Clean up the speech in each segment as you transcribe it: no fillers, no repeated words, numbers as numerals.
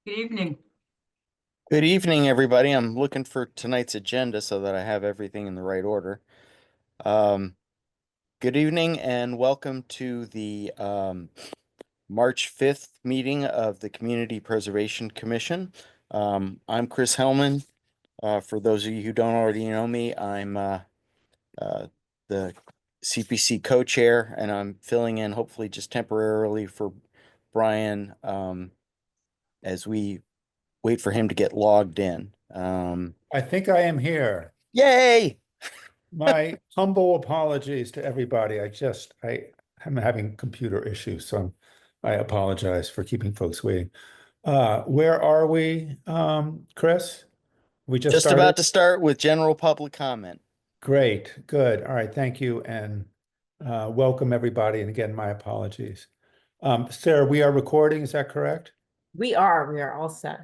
Good evening. Good evening, everybody. I'm looking for tonight's agenda so that I have everything in the right order. Um, Good evening and welcome to the March 5th meeting of the Community Preservation Commission. I'm Chris Hellman. For those of you who don't already know me, I'm uh, the CPC co-chair, and I'm filling in hopefully just temporarily for Brian as we wait for him to get logged in. I think I am here. Yay! My humble apologies to everybody. I'm having computer issues, so I apologize for keeping folks waiting. Where are we, Chris? We just Just started? about to start with general public comment. Great, good. All right, thank you, and welcome everybody. And again, my apologies. Sarah, we are recording, is that correct? We are all set.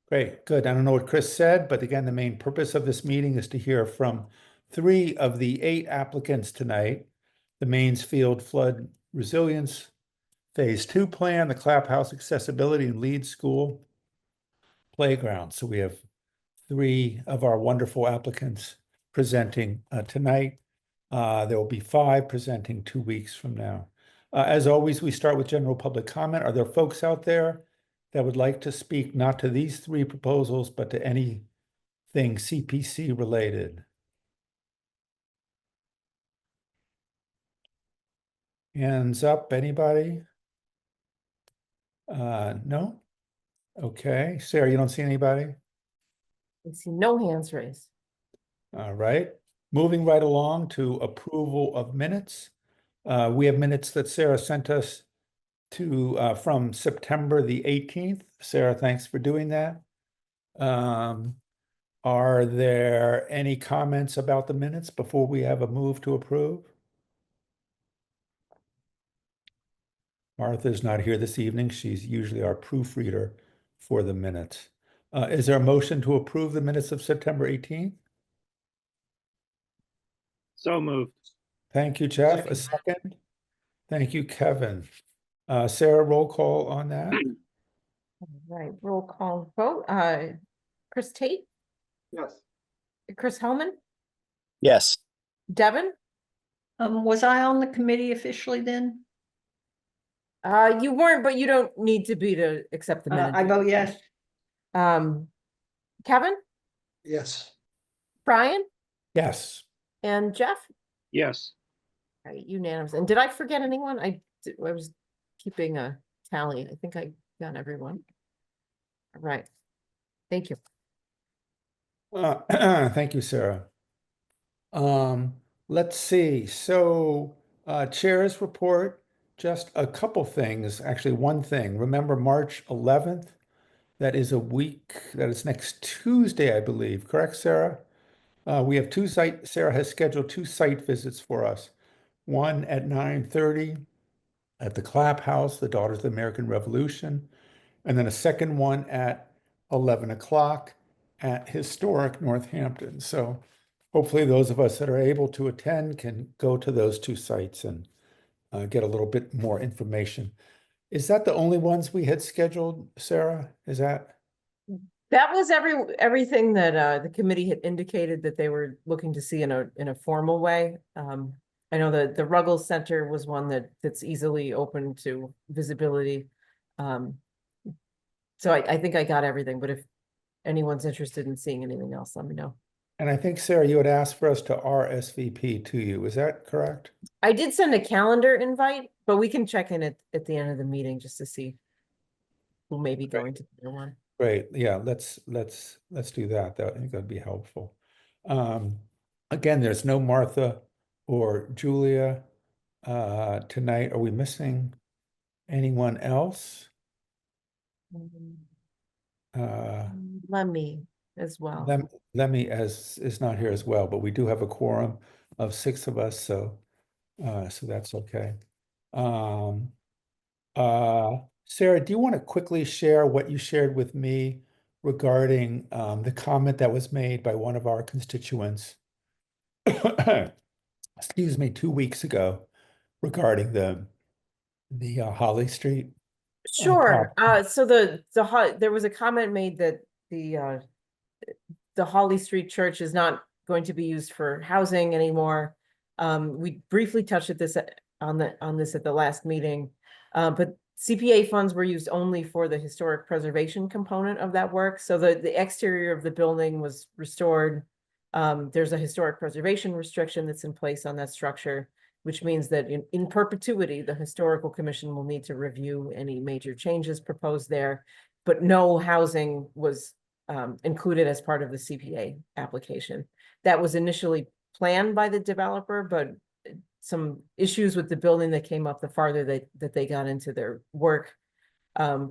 Great, good. I don't know what Chris said, but again, the main purpose of this meeting is to hear from three of the eight applicants tonight. The Mainsfield Flood Resilience Phase 2 Plan, the Clap House Accessibility and Lead School Playground. So we have three of our wonderful applicants presenting tonight. There will be five presenting 2 weeks from now. As always, we start with general public comment. Are there folks out there that would like to speak not to these three proposals, but to anything CPC related? Hands up, anybody? No? Okay, Sarah, you don't see anybody? I see no hands raised. All right, moving right along to approval of minutes. We have minutes that Sarah sent us from September the 18th. Sarah, thanks for doing that. Are there any comments about the minutes before we have a move to approve? Martha's not here this evening. She's usually our proofreader for the minutes. Is there a motion to approve the minutes of September 18th? So moved. Thank you, Jeff. A second? Thank you, Kevin. Sarah, roll call on that. All right, roll call vote. Chris Tate, Yes. Chris Hellman, Yes. Devin. Was I on the committee officially then? You weren't, but you don't need to be to accept the minutes. I vote yes. Kevin, Yes. Brian, Yes. and Jeff. Yes. All right, unanimous. And did I forget anyone? I was keeping a tally. I think I got everyone. All right. Thank you. Thank you, Sarah. Let's see. So, chair's report, just a couple things, actually one thing. Remember March 11th? That is a week, that is next Tuesday, I believe. Correct, Sarah? We have Sarah has scheduled two site visits for us. One at 9:30 at the Clap House, the Daughters of the American Revolution, and then a second one at 11 o'clock at historic Northampton. So hopefully those of us that are able to attend can go to those two sites and get a little bit more information. Is that the only ones we had scheduled, Sarah? Is that? That was everything that the committee had indicated that they were looking to see in a formal way. I know that the Ruggles Center was one that's easily open to visibility. So I think I got everything, but if anyone's interested in seeing anything else, let me know. And I think, Sarah, you had asked for us to RSVP to you. Is that correct? I did send a calendar invite, but we can check in at the end of the meeting just to see who may be going to the one. Great. Yeah, let's do that. I think that'd be helpful. Again, there's no Martha or Julia tonight. Are we missing anyone else? Lemmy as well. Lemmy is not here as well, but we do have a quorum of 6 of us, so that's okay. Sarah, do you want to quickly share what you shared with me regarding the comment that was made by one of our constituents, excuse me, 2 weeks ago regarding the Holly Street Sure. top. So there was a comment made that the Holly Street Church is not going to be used for housing anymore. We briefly touched on this at the last meeting, but CPA funds were used only for the historic preservation component of that work. So the exterior of the building was restored. There's a historic preservation restriction that's in place on that structure, which means that in perpetuity, the Historical Commission will need to review any major changes proposed there, but no housing was included as part of the CPA application. That was initially planned by the developer, but some issues with the building that came up the farther that they got into their work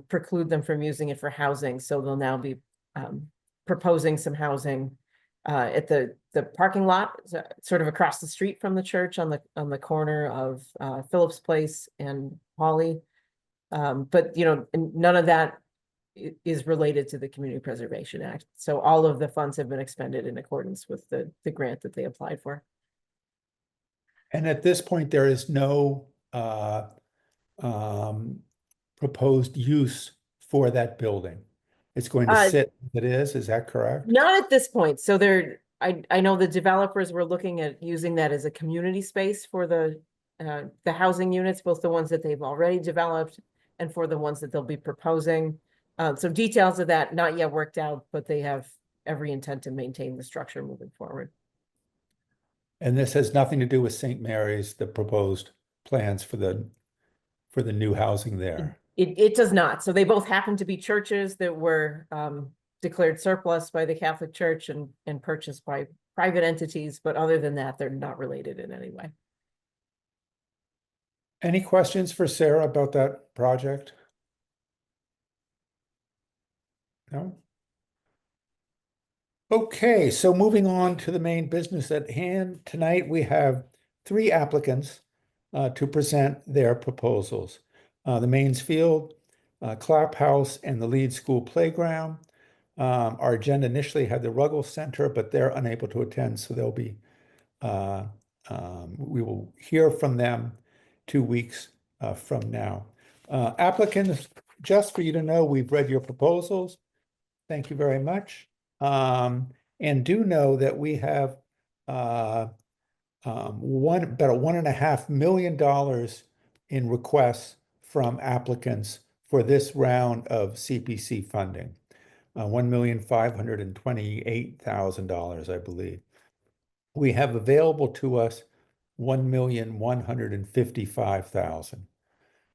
preclude them from using it for housing. So they'll now be proposing some housing at the parking lot, sort of across the street from the church on the corner of Phillips Place and Holly. But none of that is related to the Community Preservation Act. So all of the funds have been expended in accordance with the grant that they applied for. And at this point, there is no proposed use for that building. It's going to sit as it is that correct? Not at this point. So I know the developers were looking at using that as a community space for the housing units, both the ones that they've already developed and for the ones that they'll be proposing. So details of that not yet worked out, but they have every intent to maintain the structure moving forward. And this has nothing to do with St. Mary's, the proposed plans for the new housing there. It does not. So they both happen to be churches that were declared surplus by the Catholic Church and purchased by private entities. But other than that, they're not related in any way. Any questions for Sarah about that project? No? Okay, so moving on to the main business at hand. Tonight we have 3 applicants to present their proposals. The Mains Field, Clap House, and the Lead School Playground. Our agenda initially had the Ruggles Center, but they're unable to attend, so they'll be, we will hear from them 2 weeks from now. Applicants, just for you to know, we've read your proposals. Thank you very much. And do know that we have about $1.5 million in requests from applicants for this round of CPC funding. $1,528,000, I believe. We have available to us $1,155,000.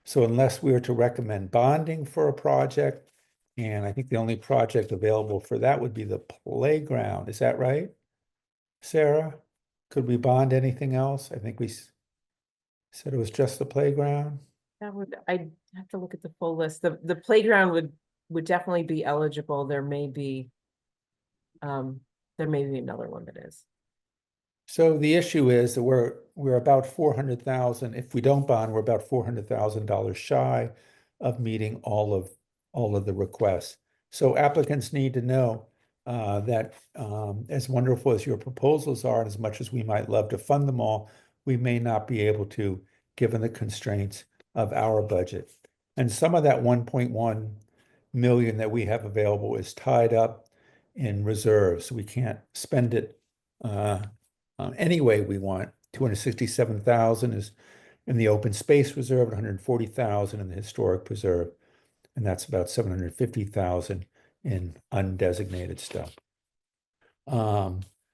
So unless we were to recommend bonding for a project, and I think the only project available for that would be the playground. Is that right, Sarah? Could we bond anything else? I think we said it was just the playground. I'd have to look at the full list. The playground would definitely be eligible. There may be another one that is. So the issue is that we're about 400,000. If we don't bond, we're about $400,000 shy of meeting all of the requests. So applicants need to know that as wonderful as your proposals are, and as much as we might love to fund them all, we may not be able to, given the constraints of our budget. And some of that 1.1 million that we have available is tied up in reserves. So we can't spend it any way we want. 267,000 is in the open space reserve, 140,000 in the historic preserve. And that's about 750,000 in undesignated stuff.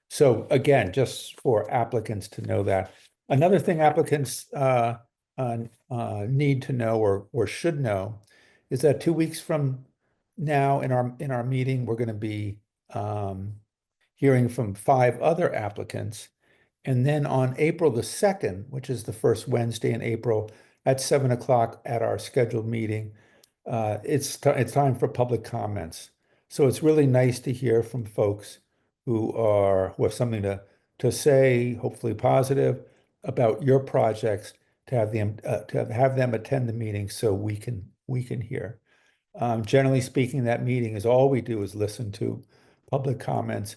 So again, just for applicants to know that. Another thing applicants need to know or should know is that 2 weeks from now in our meeting, we're going to be hearing from 5 other applicants. And then on April the 2nd, which is the first Wednesday in April at 7 o'clock at our scheduled meeting, it's time for public comments. So it's really nice to hear from folks who have something to say, hopefully positive, about your projects, to have them attend the meeting so we can hear. Generally speaking, that meeting is all we do is listen to public comments.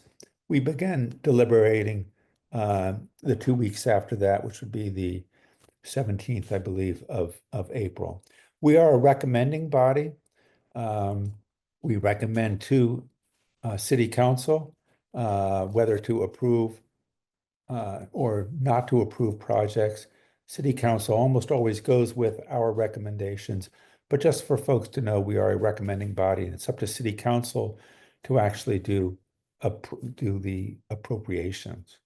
We begin deliberating the 2 weeks after that, which would be the 17th, I believe, of April. We are a recommending body. We recommend to City Council whether to approve or not to approve projects. City Council almost always goes with our recommendations, but just for folks to know, we are a recommending body, and it's up to City Council to actually do the appropriations.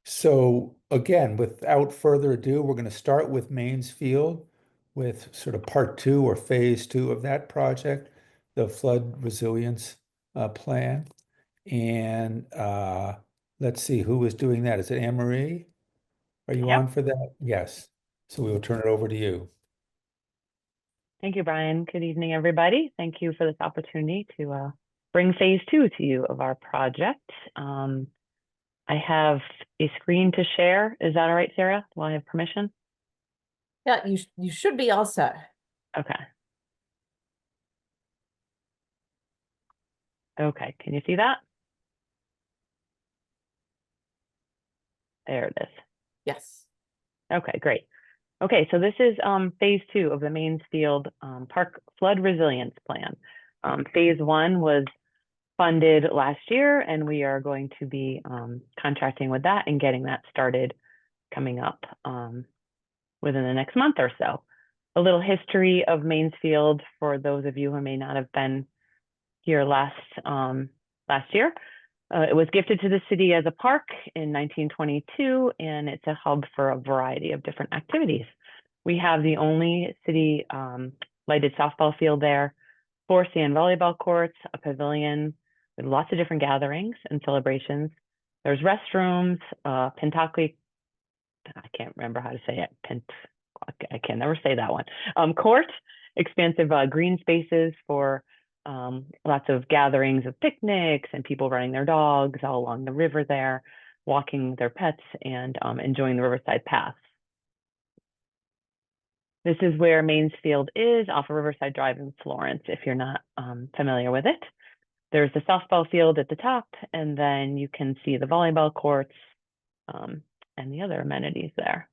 So again, without further ado, we're going to start with Mansfield with sort of part 2 or phase 2 of that project, the flood resilience plan. And let's see who is doing that. Is it Anne Marie? Are you Yep. on for that? Yes. So we will turn it over to you. Thank you, Brian. Good evening, everybody. Thank you for this opportunity to bring phase 2 to you of our project. I have a screen to share. Is that all right, Sarah? Do I have permission? Yeah, you should be all set. Okay. Okay, can you see that? There it is. Yes. Okay, great. Okay, so this is phase 2 of the Mansfield Park Flood Resilience Plan. Phase 1 was funded last year, and we are going to be contracting with that and getting that started coming up within the next month or so. A little history of Mansfield for those of you who may not have been here last year. It was gifted to the city as a park in 1922, and it's a hub for a variety of different activities. We have the only city lighted softball field there, 4 sand volleyball courts, a pavilion with lots of different gatherings and celebrations. There's restrooms, Pentakli, I can't remember how to say it, I can never say that one. Court, expansive green spaces for lots of gatherings of picnics and people running their dogs all along the river there, walking their pets and enjoying the Riverside Paths. This is where Mansfield is off of Riverside Drive in Florence, if you're not familiar with it. There's the softball field at the top, and then you can see the volleyball courts and the other amenities there.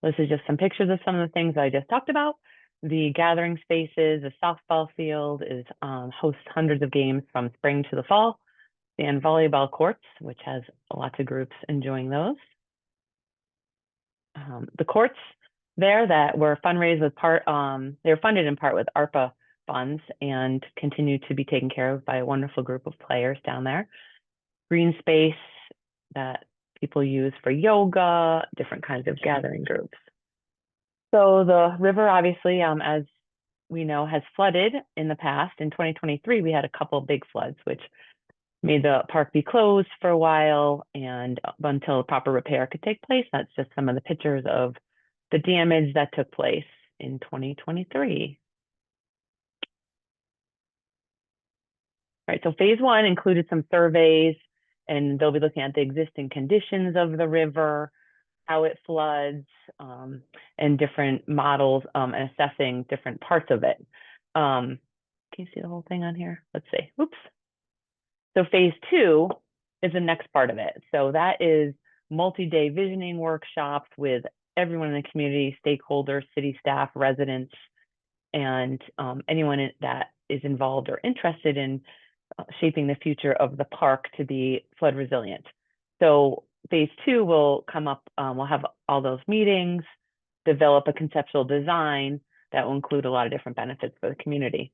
This is just some pictures of some of the things I just talked about. The gathering spaces, the softball field is hosts hundreds of games from spring to the fall. And volleyball courts, which has lots of groups enjoying those. The courts there that were fundraised with they were funded in part with ARPA funds and continue to be taken care of by a wonderful group of players down there. Green space that people use for yoga, different kinds of gathering groups. So the river, obviously, as we know, has flooded in the past. In 2023, we had a couple of big floods, which made the park be closed for a while and until proper repair could take place. That's just some of the pictures of the damage that took place in 2023. All right, so phase 1 included some surveys, and they'll be looking at the existing conditions of the river, how it floods, and different models and assessing different parts of it. Can you see the whole thing on here? Let's see. Oops. So phase 2 is the next part of it. So that is multi-day visioning workshops with everyone in the community, stakeholders, city staff, residents, and anyone that is involved or interested in shaping the future of the park to be flood resilient. So phase 2 will come up, we'll have all those meetings, develop a conceptual design that will include a lot of different benefits for the community.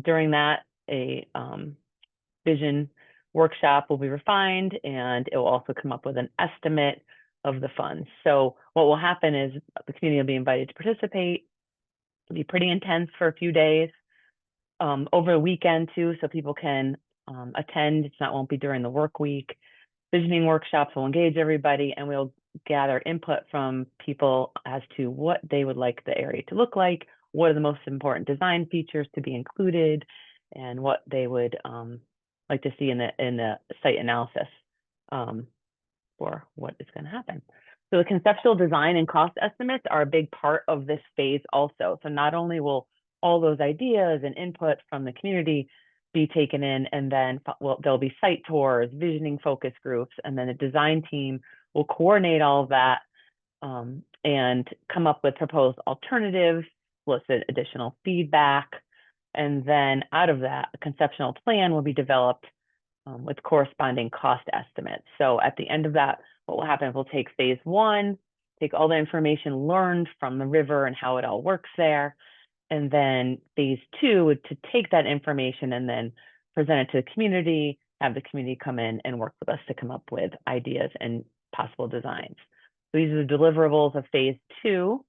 During that, a vision workshop will be refined, and it will also come up with an estimate of the funds. So what will happen is the community will be invited to participate. It'll be pretty intense for a few days, over a weekend too, so people can attend. It won't be during the work week. Visioning workshops will engage everybody, and we'll gather input from people as to what they would like the area to look like, what are the most important design features to be included, and what they would like to see in the site analysis for what is going to happen. So the conceptual design and cost estimates are a big part of this phase also. So not only will all those ideas and input from the community be taken in, and then there'll be site tours, visioning focus groups, and then the design team will coordinate all of that and come up with proposed alternatives, solicit additional feedback, and then out of that, a conceptual plan will be developed with corresponding cost estimates. So at the end of that, what will happen is we'll take phase one, take all the information learned from the river and how it all works there. And then phase two would to take that information and then present it to the community, have the community come in and work with us to come up with ideas and possible designs. So these are the deliverables of phase two.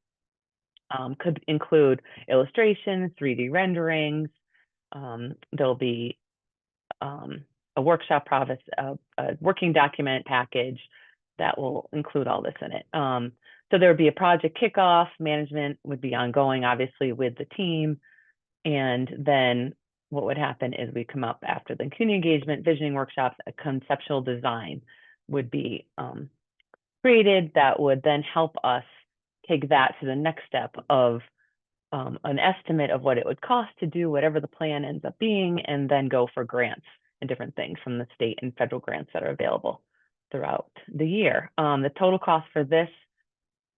Could include illustrations, 3D renderings. There'll be a workshop process, a working document package that will include all this in it. So there would be a project kickoff, management would be ongoing, obviously, with the team. And then what would happen is we come up after the community engagement, visioning workshops, a conceptual design would be created that would then help us take that to the next step of an estimate of what it would cost to do whatever the plan ends up being, and then go for grants and different things from the state and federal grants that are available throughout the year. The total cost for this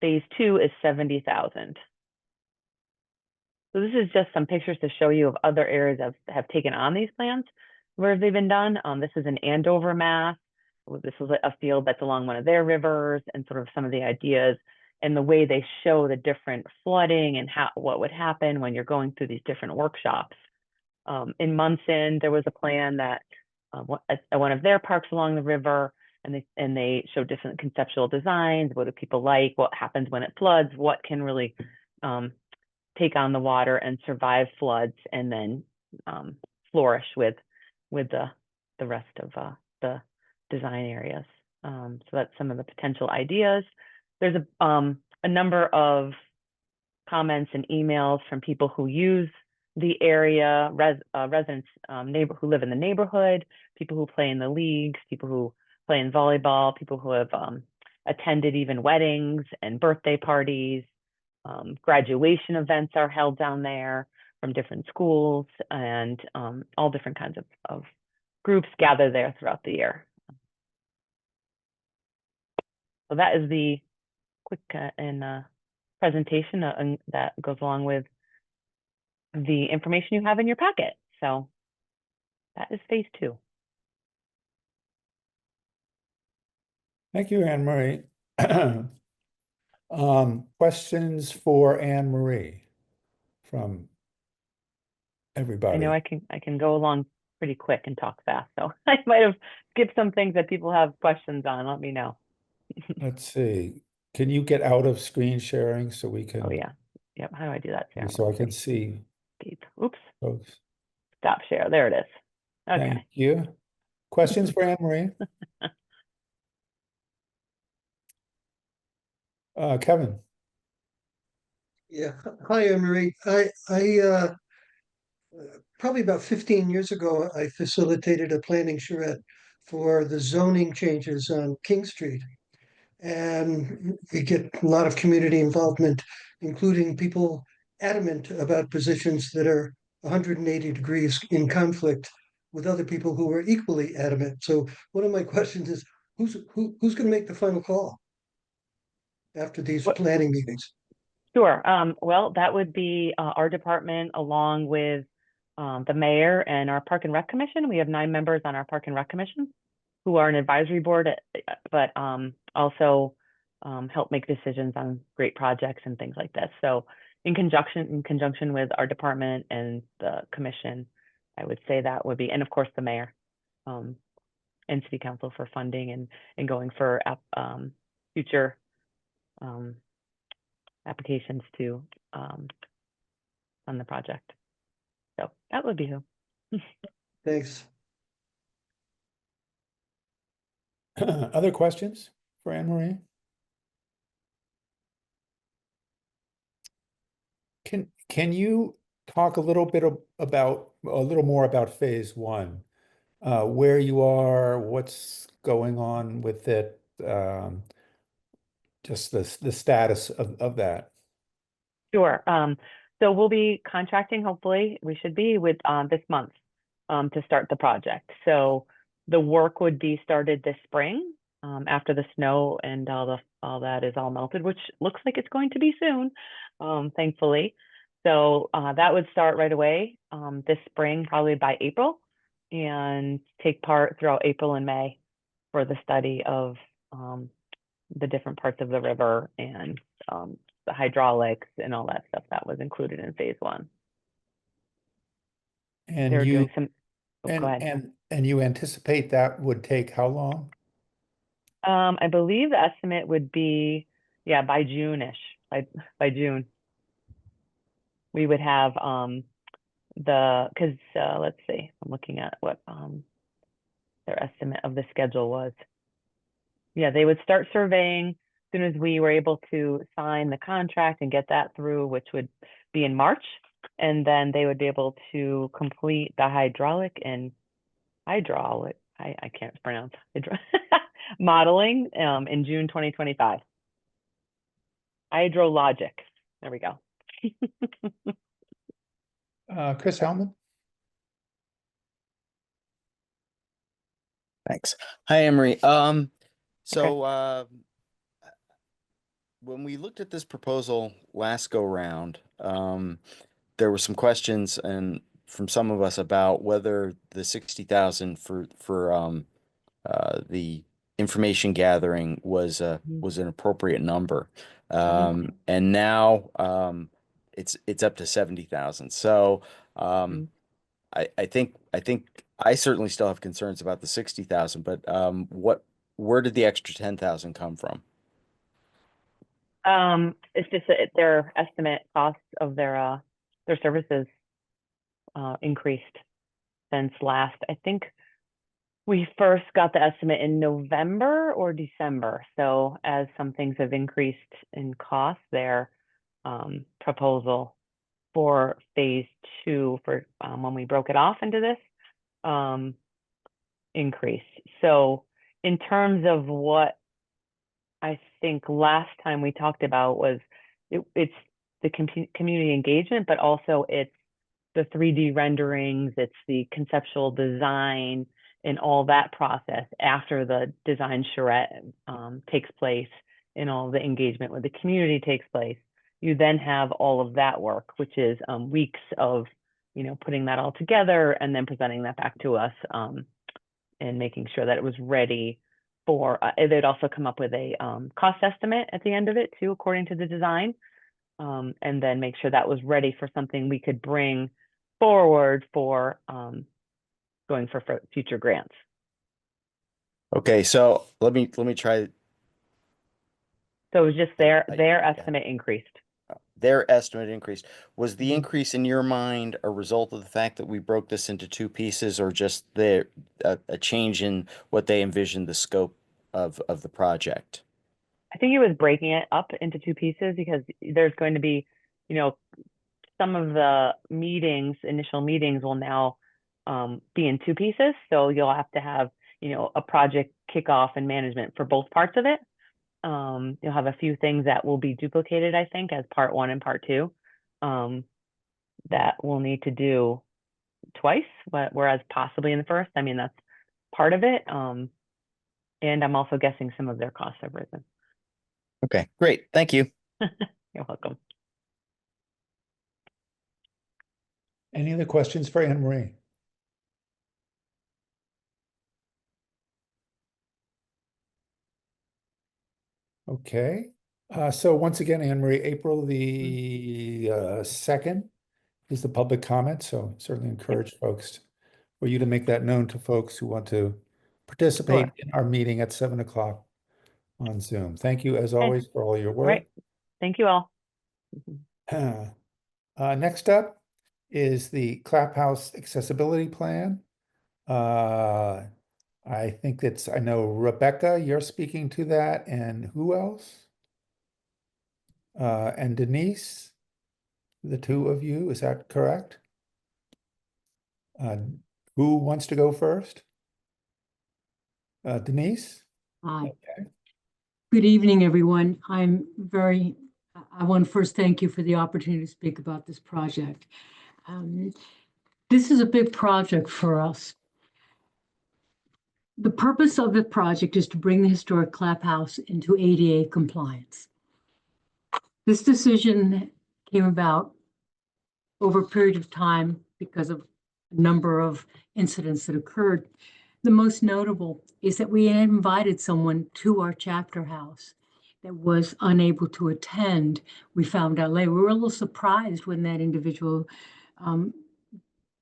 phase two is $70,000. So this is just some pictures to show you of other areas that have taken on these plans where they've been done. This is in Andover, Mass. This is a field that's along one of their rivers, and sort of some of the ideas and the way they show the different flooding and what would happen when you're going through these different workshops. In Munson, there was a plan that at one of their parks along the river, and they showed different conceptual designs. What do people like? What happens when it floods? What can really take on the water and survive floods, and then flourish with the rest of the design areas. So that's some of the potential ideas. There's a number of comments and emails from people who use the area, residents who live in the neighborhood, people who play in the leagues, people who play in volleyball, people who have attended even weddings and birthday parties. Graduation events are held down there from different schools, and all different kinds of groups gather there throughout the year. So that is the quick presentation that goes along with the information you have in your packet. So that is phase two. Thank you, Anne Marie. Questions for Anne Marie from everybody? I know I can go along pretty quick and talk fast, so I might have skipped some things that people have questions on. Let me know. Let's see. Can you get out of screen sharing so we can? Oh yeah. Yep. How do I do that? Sarah? So I can see. Oops. Folks. Stop share. There it is. Okay. Thank you. Questions for Anne Marie? Kevin. Yeah. Hi, Anne Marie. I probably about 15 years ago, I facilitated a planning charrette for the zoning changes on King Street. And we get a lot of community involvement, including people adamant about positions that are 180 degrees in conflict with other people who are equally adamant. So one of my questions is, who's going to make the final call after these planning meetings? Sure. Well, that would be our department, along with the mayor and our Park and Rec Commission. We have 9 members on our Park and Rec Commission who are an advisory board, but also help make decisions on great projects and things like this. So in conjunction with our department and the commission, I would say that would be, and of course the mayor and city council for funding and going for future applications to fund the project. So that would be who. Thanks. Other questions for Anne Marie? Can you talk a little bit about a little more about phase one, where you are, what's going on with it, just the status of that? Sure. So we'll be contracting, hopefully, we should be with this month to start the project. So the work would be started this spring, after the snow and all that is all melted, which looks like it's going to be soon, thankfully. So that would start right away this spring, probably by April, and take part throughout April and May for the study of the different parts of the river and the hydraulics and all that stuff that was included in phase one. And They're you doing some, oh, go ahead. and you anticipate that would take how long? I believe the estimate would be, yeah, by June-ish, by June. We would have because let's see, I'm looking at what their estimate of the schedule was. Yeah, they would start surveying as soon as we were able to sign the contract and get that through, which would be in March. And then they would be able to complete the I can't pronounce, modeling in June 2025. Hydrologic, there we go. Chris Hellman? Thanks. Hi, Emery. So when we looked at this proposal last go round, there were some questions and from some of us about whether the 60,000 for the information gathering was an appropriate number. And now it's up to 70,000. So I think I certainly still have concerns about the 60,000, but where did the extra 10,000 come from? It's just their estimate costs of their services increased since last. I think we first got the estimate in November or December. So as some things have increased in cost, their proposal for phase two for when we broke it off into this increase. So in terms of what I think last time we talked about was it's the community engagement, but also it's the 3D renderings, it's the conceptual design and all that process after the design charrette takes place and all the engagement with the community takes place. You then have all of that work, which is weeks of, putting that all together and then presenting that back to us and making sure that it was ready for, they'd also come up with a cost estimate at the end of it too, according to the design, and then make sure that was ready for something we could bring forward for going for future grants. Okay, so let me try. So it was just their estimate increased. Their estimate increased. Was the increase in your mind a result of the fact that we broke this into two pieces, or just a change in what they envisioned the scope of the project? I think it was breaking it up into two pieces because there's going to be, some of the initial meetings will now be in two pieces. So you'll have to have, a project kickoff and management for both parts of it. You'll have a few things that will be duplicated, I think, as part one and part two, that we'll need to do twice, whereas possibly in the first, I mean, that's part of it. And I'm also guessing some of their costs have risen. Okay, great. Thank you. You're welcome. Any other questions for Anne Marie? Okay. So once again, Anne Marie, April the 2nd is the public comment. So certainly encourage folks for you to make that known to folks who want to participate in our meeting at 7 o'clock on Zoom. Thank you as always for all your work. Right. Thank you all. Next up is the Clap House Accessibility Plan. I think I know Rebecca, you're speaking to that, and who else? And Denise, the two of you, is that correct? Who wants to go first? Denise? Hi. Okay. Good evening, everyone. I want to first thank you for the opportunity to speak about this project. This is a big project for us. The purpose of the project is to bring the historic Clap House into ADA compliance. This decision came about over a period of time because of a number of incidents that occurred. The most notable is that we had invited someone to our chapter house that was unable to attend. We found out later. We were a little surprised when that individual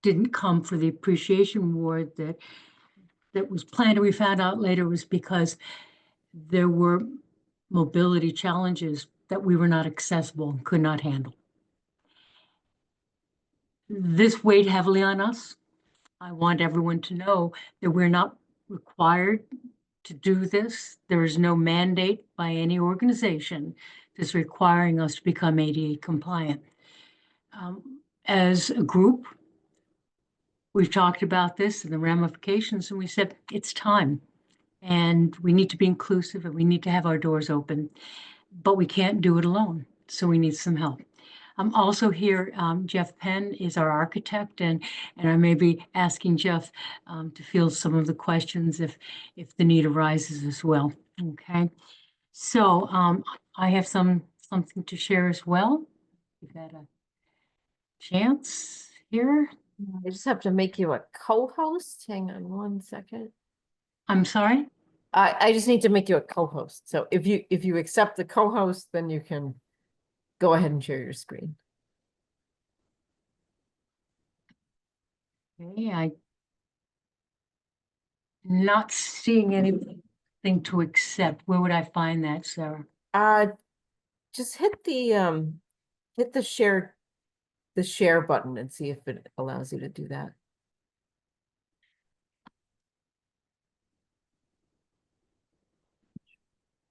didn't come for the appreciation award that was planned. And we found out later was because there were mobility challenges that we were not accessible and could not handle. This weighed heavily on us. I want everyone to know that we're not required to do this. There is no mandate by any organization that's requiring us to become ADA compliant. As a group, we've talked about this and the ramifications, and we said it's time. And we need to be inclusive and we need to have our doors open, but we can't do it alone. So we need some help. I'm also here, Jeff Penn is our architect, and I may be asking Jeff to field some of the questions if the need arises as well. Okay, so I have something to share as well. We've got a chance here. I just have to make you a co-host. Hang on one second. I'm sorry. I just need to make you a co-host. So if you accept the co-host, then you can go ahead and share your screen. Okay, I'm not seeing anything to accept. Where would I find that, Sarah? Just hit the share button and see if it allows you to do that.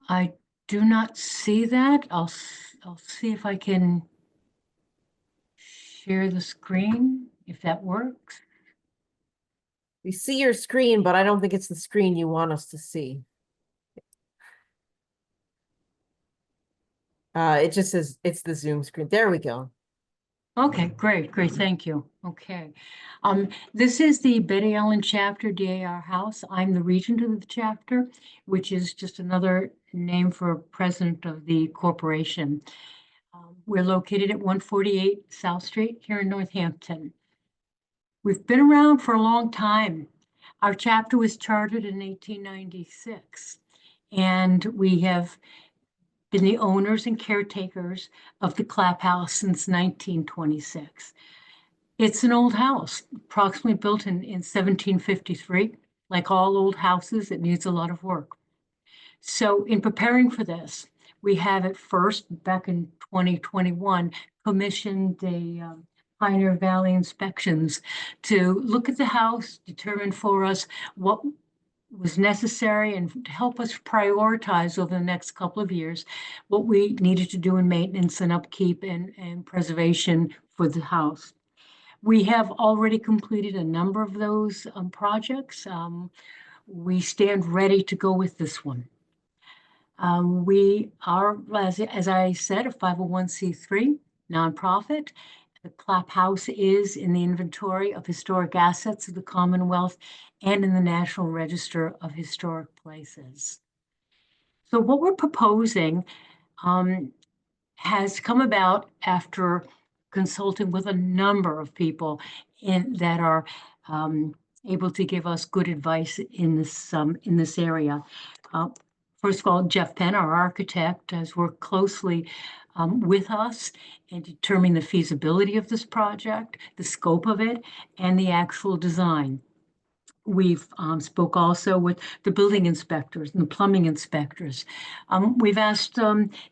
I do not see that. I'll see if I can share the screen, if that works. We see your screen, but I don't think it's the screen you want us to see. It just says it's the Zoom screen. There we go. Okay, great, thank you. Okay. This is the Betty Allen chapter, DAR House. I'm the regent of the chapter, which is just another name for president of the corporation. We're located at 148 South Street here in Northampton. We've been around for a long time. Our chapter was chartered in 1896, and we have been the owners and caretakers of the Clap House since 1926. It's an old house, approximately built in 1753. Like all old houses, it needs a lot of work. So in preparing for this, we have at first, back in 2021, commissioned the Pioneer Valley inspections to look at the house, determine for us what was necessary, and to help us prioritize over the next couple of years what we needed to do in maintenance and upkeep and preservation for the house. We have already completed a number of those projects. We stand ready to go with this one. We are, as I said, a 501c3 nonprofit. The Clap House is in the inventory of historic assets of the Commonwealth and in the National Register of Historic Places. So what we're proposing has come about after consulting with a number of people that are able to give us good advice in this area. First of all, Jeff Penn, our architect, has worked closely with us in determining the feasibility of this project, the scope of it, and the actual design. We've spoke also with the building inspectors and the plumbing inspectors. We've asked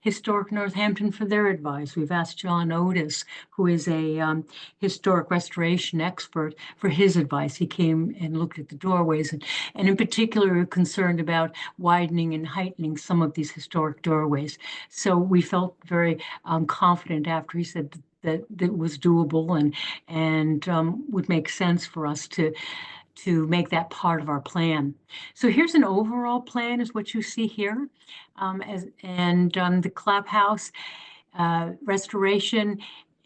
Historic Northampton for their advice. We've asked John Otis, who is a historic restoration expert, for his advice. He came and looked at the doorways, and in particular, we're concerned about widening and heightening some of these historic doorways. So we felt very confident after he said that it was doable and would make sense for us to make that part of our plan. So here's an overall plan is what you see here. The Clap House restoration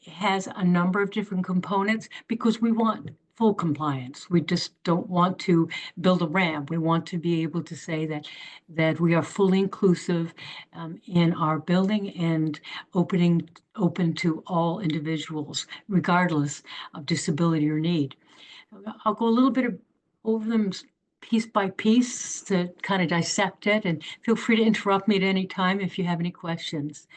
has a number of different components because we want full compliance. We just don't want to build a ramp. We want to be able to say that we are fully inclusive in our building and open to all individuals, regardless of disability or need. I'll go a little bit over them piece by piece to kind of dissect it, and feel free to interrupt me at any time if you have any questions.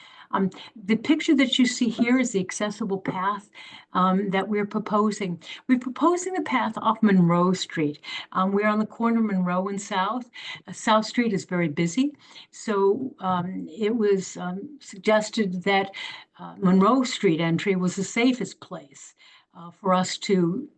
The picture that you see here is the accessible path that we're proposing. We're proposing the path off Monroe Street. We're on the corner of Monroe and South. South Street is very busy, so it was suggested that Monroe Street entry was the safest place for us to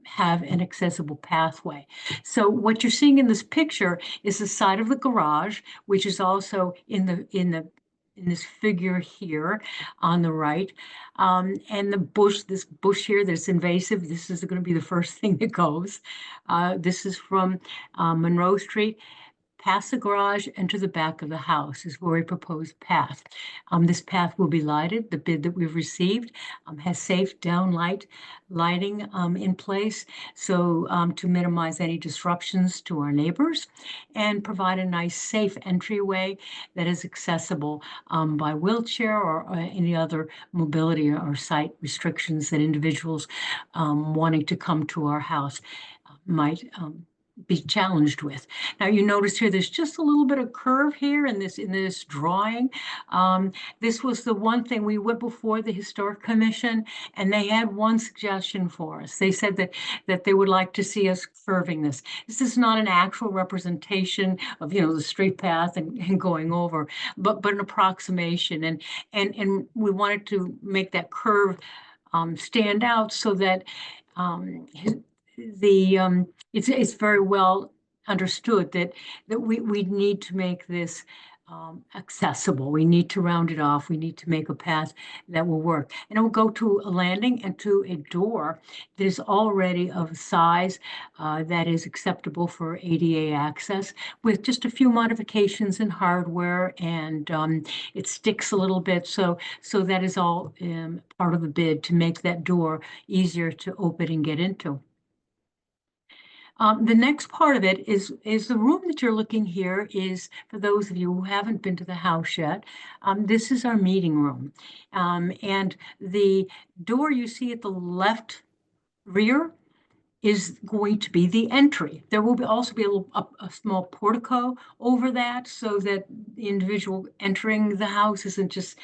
have an accessible pathway. So what you're seeing in this picture is the side of the garage, which is also in this figure here on the right. And the bush, this bush here that's invasive, this is going to be the first thing that goes. This is from Monroe Street. Past the garage and to the back of the house is where we propose path. This path will be lighted. The bid that we've received has safe downlighting in place, so to minimize any disruptions to our neighbors and provide a nice safe entryway that is accessible by wheelchair or any other mobility or site restrictions that individuals wanting to come to our house might be challenged with. Now you notice here there's just a little bit of curve here in this drawing. This was the one thing we went before the Historic Commission, and they had one suggestion for us. They said that they would like to see us curving this. This is not an actual representation of the straight path and going over, but an approximation, and we wanted to make that curve stand out so that it's very well understood that we need to make this accessible. We need to round it off. We need to make a path that will work. And it will go to a landing and to a door that is already of a size that is acceptable for ADA access, with just a few modifications in hardware, and it sticks a little bit. So that is all part of the bid to make that door easier to open and get into. The next part of it is the room that you're looking here is, for those of you who haven't been to the house yet, this is our meeting room. And the door you see at the left rear is going to be the entry. There will also be a small portico over that, so that the individual entering the house isn't just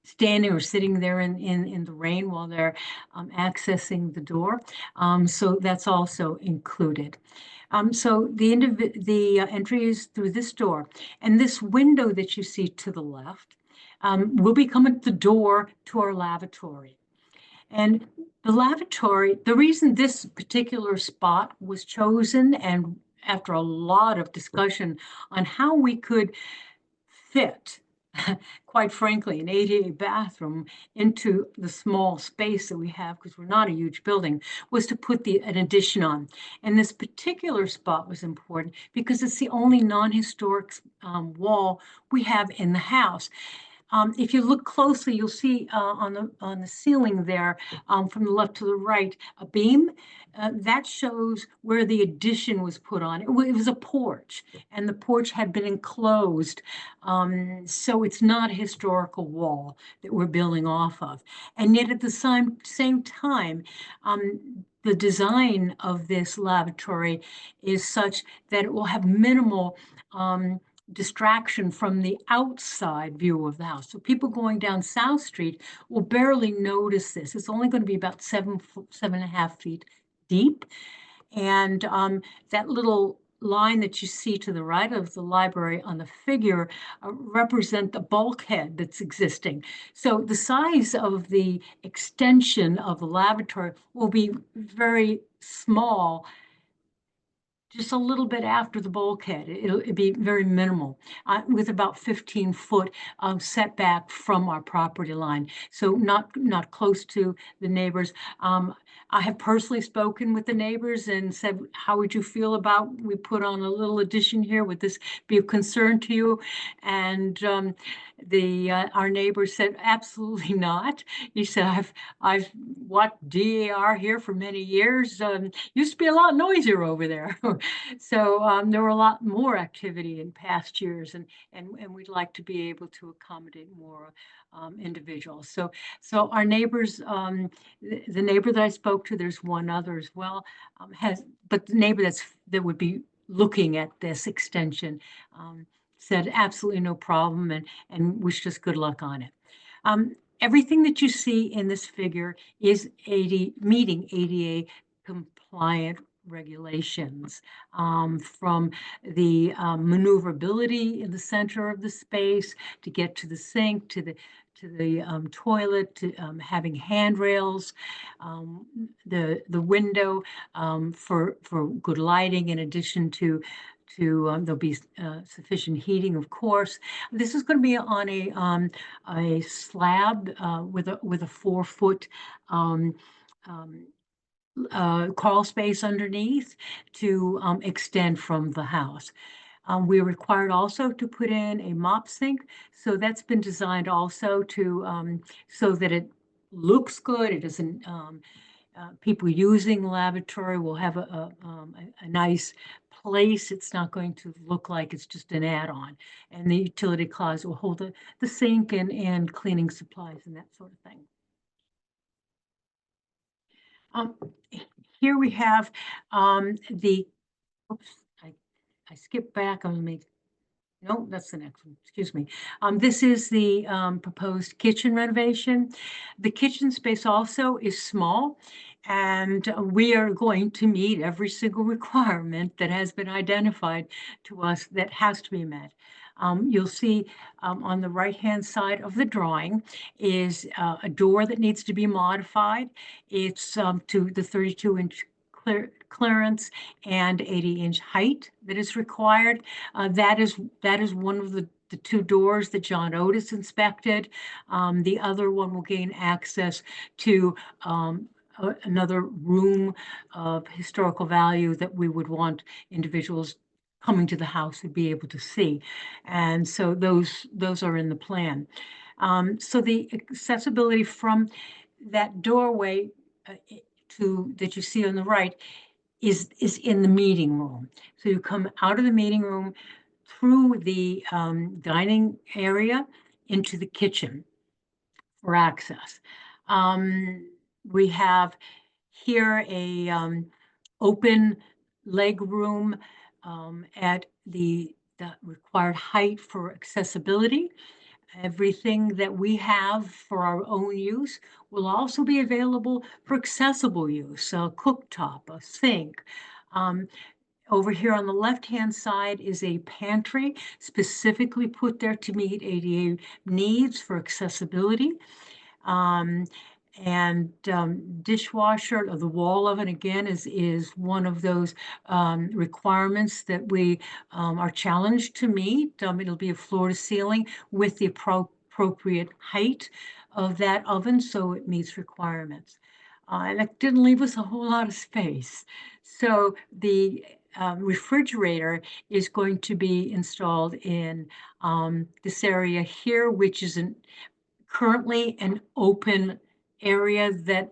standing or sitting there in the rain while they're accessing the door. So that's also included. So the entry is through this door, and this window that you see to the left will become the door to our lavatory. And the lavatory, the reason this particular spot was chosen, and after a lot of discussion on how we could fit, quite frankly, an ADA bathroom into the small space that we have, because we're not a huge building, was to put an addition on. And this particular spot was important because it's the only non-historic wall we have in the house. If you look closely, you'll see on the ceiling there, from the left to the right, a beam that shows where the addition was put on. It was a porch, and the porch had been enclosed, so it's not a historical wall that we're building off of. And yet at the same time, the design of this lavatory is such that it will have minimal distraction from the outside view of the house. So people going down South Street will barely notice this. It's only going to be about 7.5 feet deep. And that little line that you see to the right of the library on the figure represent the bulkhead that's existing. So the size of the extension of the lavatory will be very small, just a little bit after the bulkhead. It'll be very minimal, with about 15-foot setback from our property line. So not close to the neighbors. I have personally spoken with the neighbors and said, how would you feel about, we put on a little addition here? Would this be of concern to you? And our neighbor said, absolutely not. He said, I've watched DAR here for many years. Used to be a lot noisier over there. So there were a lot more activity in past years, and we'd like to be able to accommodate more individuals. So our neighbors, the neighbor that I spoke to, there's one other as well, but the neighbor that would be looking at this extension said absolutely no problem and wished us good luck on it. Everything that you see in this figure is meeting ADA compliant regulations, from the maneuverability in the center of the space to get to the sink, to the toilet, to having handrails, the window for good lighting, in addition to there'll be sufficient heating, of course. This is going to be on a slab with a 4-foot crawl space underneath to extend from the house. We're required also to put in a mop sink, so that's been designed also to so that it looks good. It doesn't. People using the lavatory will have a nice place. It's not going to look like it's just an add-on. And the utility closet will hold the sink and cleaning supplies and that sort of thing. Here we have oops, I skipped back on me. No, that's the next one. Excuse me. This is the proposed kitchen renovation. The kitchen space also is small, and we are going to meet every single requirement that has been identified to us that has to be met. You'll see on the right-hand side of the drawing is a door that needs to be modified. It's to the 32-inch clearance and 80-inch height that is required. That is one of the two doors that John Otis inspected. The other one will gain access to another room of historical value that we would want individuals coming to the house to be able to see. And so those are in the plan. So the accessibility from that doorway that you see on the right is in the meeting room. So you come out of the meeting room through the dining area into the kitchen for access. We have here a open leg room at the required height for accessibility. Everything that we have for our own use will also be available for accessible use, a cooktop, a sink. Over here on the left-hand side is a pantry specifically put there to meet ADA needs for accessibility. Dishwasher, the wall oven again is one of those requirements that we are challenged to meet. It'll be a floor to ceiling with the appropriate height of that oven, so it meets requirements. And that didn't leave us a whole lot of space. So the refrigerator is going to be installed in this area here, which is currently an open area that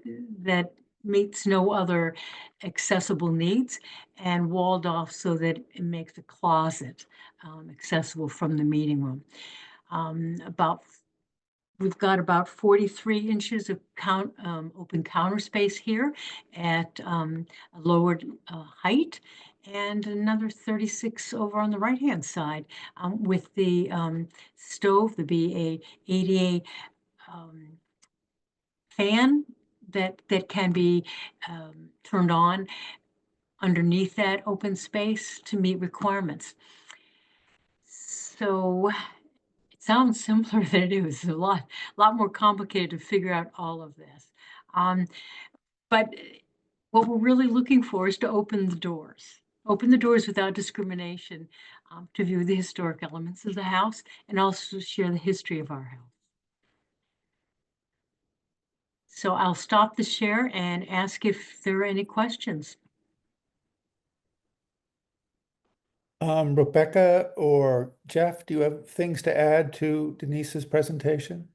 meets no other accessible needs, and walled off so that it makes a closet accessible from the meeting room. We've got about 43 inches of open counter space here at a lowered height, and another 36 over on the right-hand side with the stove. There'll be a ADA fan that can be turned on underneath that open space to meet requirements. So it sounds simpler than it is. It's a lot more complicated to figure out all of this. But what we're really looking for is to open the doors without discrimination, to view the historic elements of the house and also share the history of our house. So I'll stop the share and ask if there are any questions. Rebecca or Jeff, do you have things to add to Denise's presentation?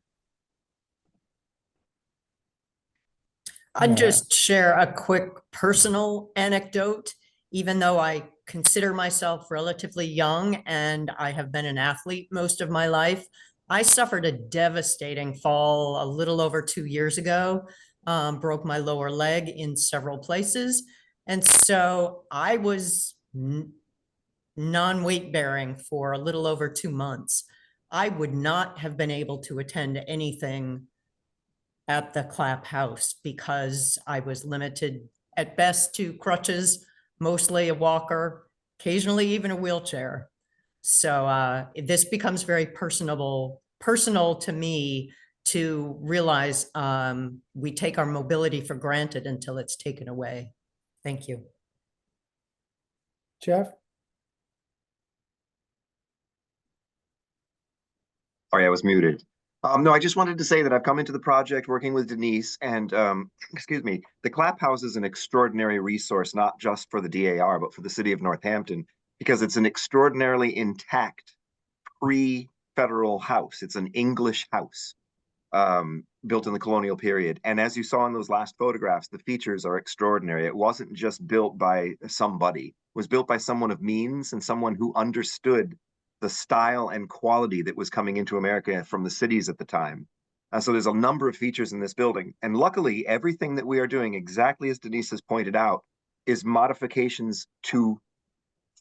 I'd just share a quick personal anecdote. Even though I consider myself relatively young and I have been an athlete most of my life, I suffered a devastating fall a little over 2 years ago, broke my lower leg in several places. And so I was non-weight bearing for a little over 2 months. I would not have been able to attend anything at the Clap House because I was limited at best to crutches, mostly a walker, occasionally even a wheelchair. So this becomes very personal to me to realize we take our mobility for granted until it's taken away. Thank you. Jeff? Sorry, I was muted. No, I just wanted to say that I've come into the project working with Denise and, excuse me, the Clap House is an extraordinary resource, not just for the DAR, but for the city of Northampton, because it's an extraordinarily intact pre-federal house. It's an English house built in the colonial period. And as you saw in those last photographs, the features are extraordinary. It wasn't just built by somebody. It was built by someone of means and someone who understood the style and quality that was coming into America from the cities at the time. So there's a number of features in this building. And luckily, everything that we are doing, exactly as Denise has pointed out, is modifications to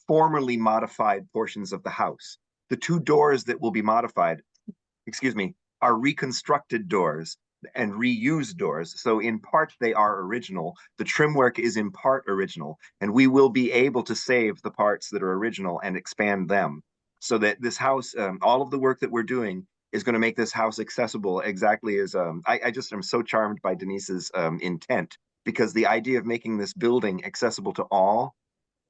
formerly modified portions of the house. The two doors that will be modified, excuse me, are reconstructed doors and reused doors. So in part, they are original. The trim work is in part original, and we will be able to save the parts that are original and expand them, so that this house, all of the work that we're doing is going to make this house accessible exactly as, I just am so charmed by Denise's intent, because the idea of making this building accessible to all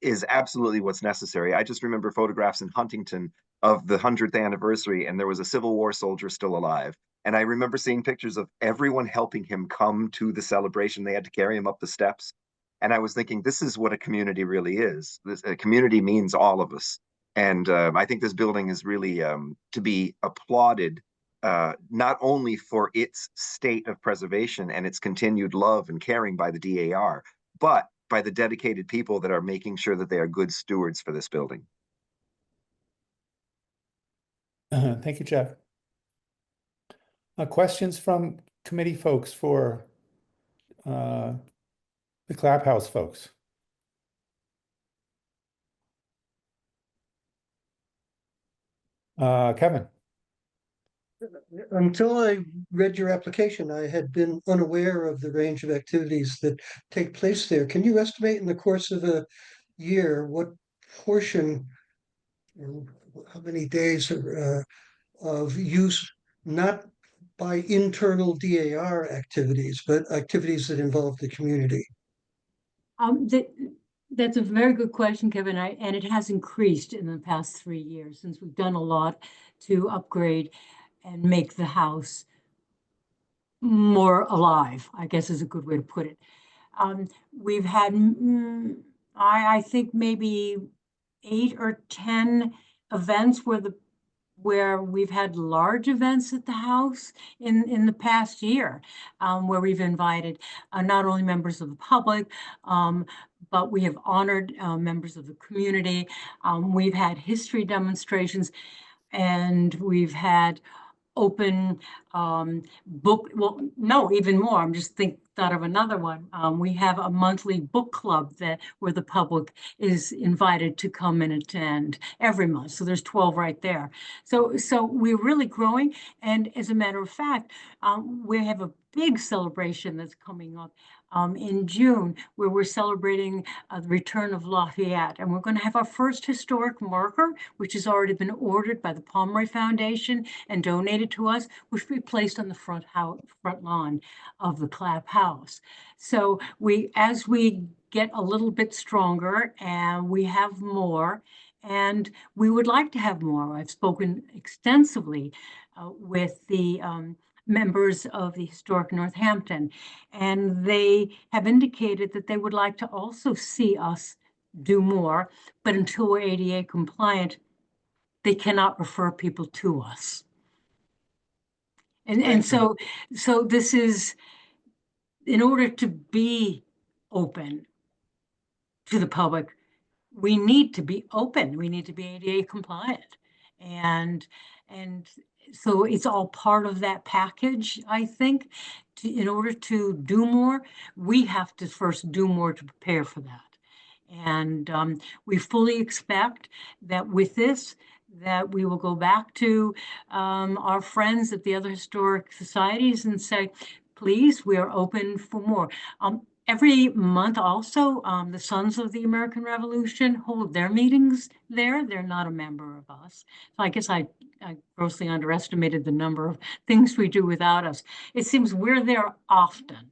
is absolutely what's necessary. I just remember photographs in Huntington of the 100th anniversary, and there was a Civil War soldier still alive. And I remember seeing pictures of everyone helping him come to the celebration. They had to carry him up the steps. And I was thinking, this is what a community really is. A community means all of us. And I think this building is really to be applauded, not only for its state of preservation and its continued love and caring by the DAR, but by the dedicated people that are making sure that they are good stewards for this building. Thank you, Jeff. Questions from committee folks for the Clap House folks? Kevin? Until I read your application, I had been unaware of the range of activities that take place there. Can you estimate in the course of a year what portion, or how many days of use, not by internal DAR activities, but activities that involve the community? That's a very good question, Kevin. And it has increased in the past 3 years since we've done a lot to upgrade and make the house more alive, I guess is a good way to put it. We've had, I think maybe 8 or 10 events where we've had large events at the house in the past year, where we've invited not only members of the public, but we have honored members of the community. We've had history demonstrations, and we've had open book, well, no, even more. I'm just thought of another one. We have a monthly book club where the public is invited to come and attend every month. So there's 12 right there. So we're really growing. And as a matter of fact, we have a big celebration that's coming up in June, where we're celebrating the return of Lafayette. And we're going to have our first historic marker, which has already been ordered by the Pomeroy Foundation and donated to us, which will be placed on the front lawn of the Clap House. So as we get a little bit stronger and we have more, and we would like to have more. I've spoken extensively with the members of the Historic Northampton, and they have indicated that they would like to also see us do more, but until we're ADA compliant, they cannot refer people to us. And so this is, in order to be open to the public, we need to be open. We need to be ADA compliant. And so it's all part of that package, I think. In order to do more, we have to first do more to prepare for that. And we fully expect that with this, that we will go back to our friends at the other historic societies and say, please, we are open for more. Every month also, the Sons of the American Revolution hold their meetings there. They're not a member of us. So I guess I grossly underestimated the number of things we do without us. It seems we're there often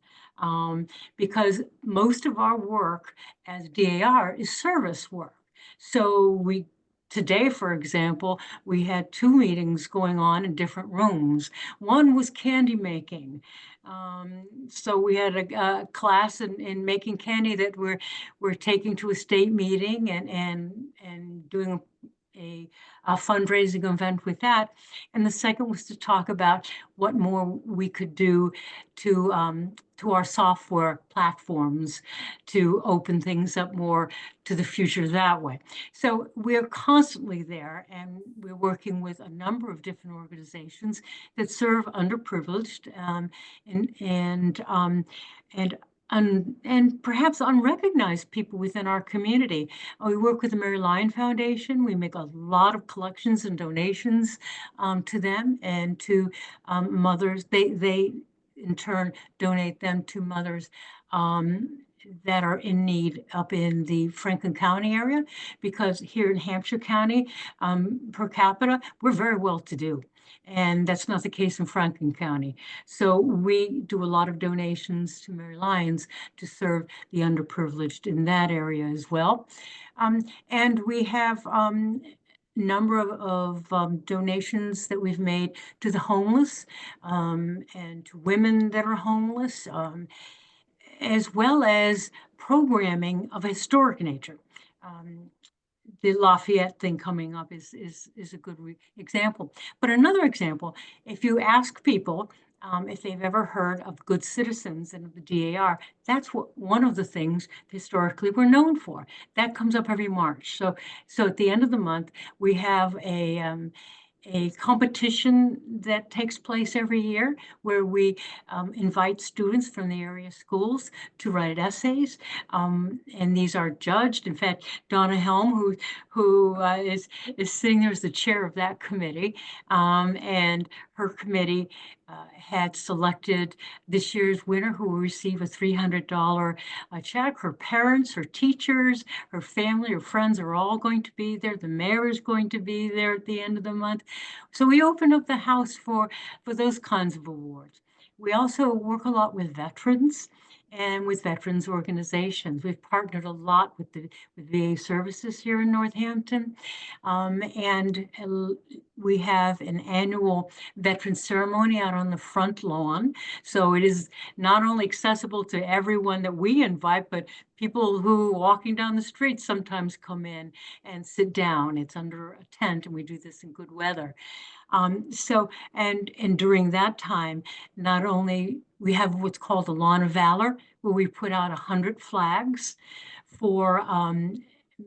because most of our work as DAR is service work. So today, for example, we had 2 meetings going on in different rooms. One was candy making. So we had a class in making candy that we're taking to a state meeting and doing a fundraising event with that. And the second was to talk about what more we could do to our software platforms to open things up more to the future that way. So we're constantly there, and we're working with a number of different organizations that serve underprivileged and perhaps unrecognized people within our community. We work with the Mary Lyon Foundation. We make a lot of collections and donations to them and to mothers. They in turn donate them to mothers that are in need up in the Franklin County area, because here in Hampshire County, per capita, we're very well to do. And that's not the case in Franklin County. So we do a lot of donations to Mary Lyons to serve the underprivileged in that area as well. And we have number of donations that we've made to the homeless and to women that are homeless, as well as programming of a historic nature. The Lafayette thing coming up is a good example. But another example, if you ask people if they've ever heard of Good Citizens and of the DAR, that's one of the things historically we're known for. That comes up every March. So at the end of the month, we have a competition that takes place every year where we invite students from the area schools to write essays, and these are judged. In fact, Donna Helm, who is sitting there as the chair of that committee, and her committee had selected this year's winner, who will receive a $300 check. Her parents, her teachers, her family, her friends are all going to be there. The mayor is going to be there at the end of the month. So we open up the house for those kinds of awards. We also work a lot with veterans and with veterans organizations. We've partnered a lot with VA services here in Northampton. And we have an annual veteran ceremony out on the front lawn. So it is not only accessible to everyone that we invite, but people who walking down the street sometimes come in and sit down. It's under a tent, and we do this in good weather. And during that time, not only we have what's called the Lawn of Valor, where we put out 100 flags for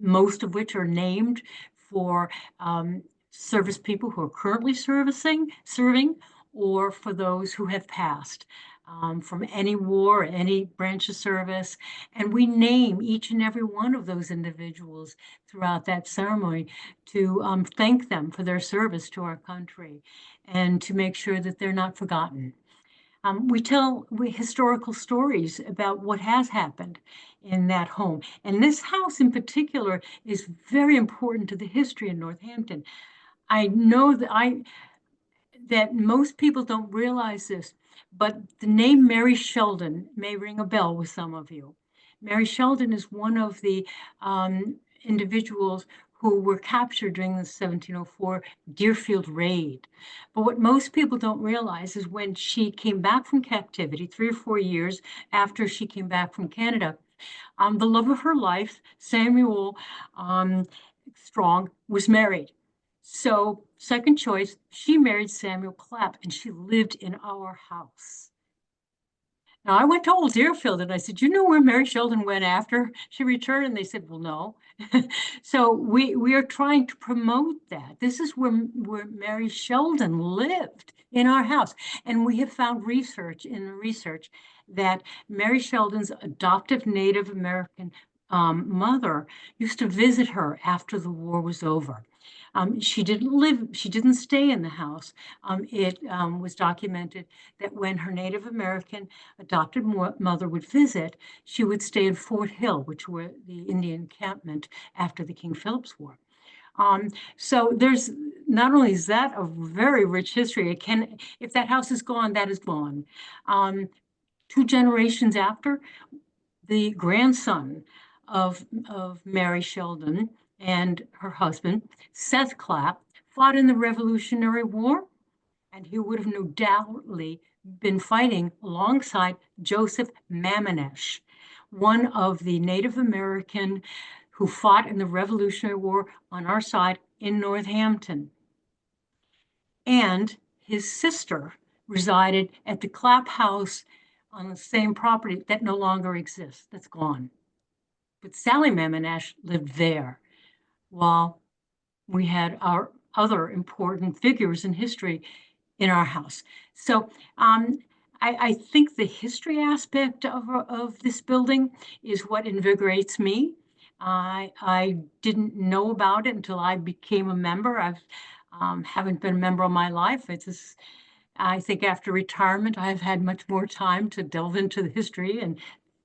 most of which are named for service people who are currently serving, or for those who have passed from any war, any branch of service. And we name each and every one of those individuals throughout that ceremony to thank them for their service to our country and to make sure that they're not forgotten. We tell historical stories about what has happened in that home. And this house in particular is very important to the history in Northampton. I know that most people don't realize this, but the name Mary Sheldon may ring a bell with some of you. Mary Sheldon is one of the individuals who were captured during the 1704 Deerfield raid. But what most people don't realize is when she came back from captivity, 3 or 4 years after she came back from Canada, The love of her life, Samuel Strong, was married. So second choice, she married Samuel Clapp and she lived in our house. Now I went to Old Deerfield and I said, you know where Mary Sheldon went after she returned? And they said, well, no. So we are trying to promote that. This is where Mary Sheldon lived, in our house. And we have found research that Mary Sheldon's adoptive Native American mother used to visit her after the war was over. She didn't stay in the house. It was documented that when her Native American adopted mother would visit, she would stay in Fort Hill, which were the Indian encampment after the King Philip's War. So there's not only is that a very rich history, if that house is gone, that is gone. 2 generations after, the grandson of Mary Sheldon and her husband, Seth Clapp, fought in the Revolutionary War, and he would have no doubtly been fighting alongside Joseph Mamanesh, one of the Native American who fought in the Revolutionary War on our side in Northampton. And his sister resided at the Clapp House on the same property that no longer exists, that's gone. But Sally Mamanesh lived there, while we had our other important figures in history in our house. So I think the history aspect of this building is what invigorates me. I didn't know about it until I became a member. I haven't been a member all my life. It's just, I think after retirement, I've had much more time to delve into the history and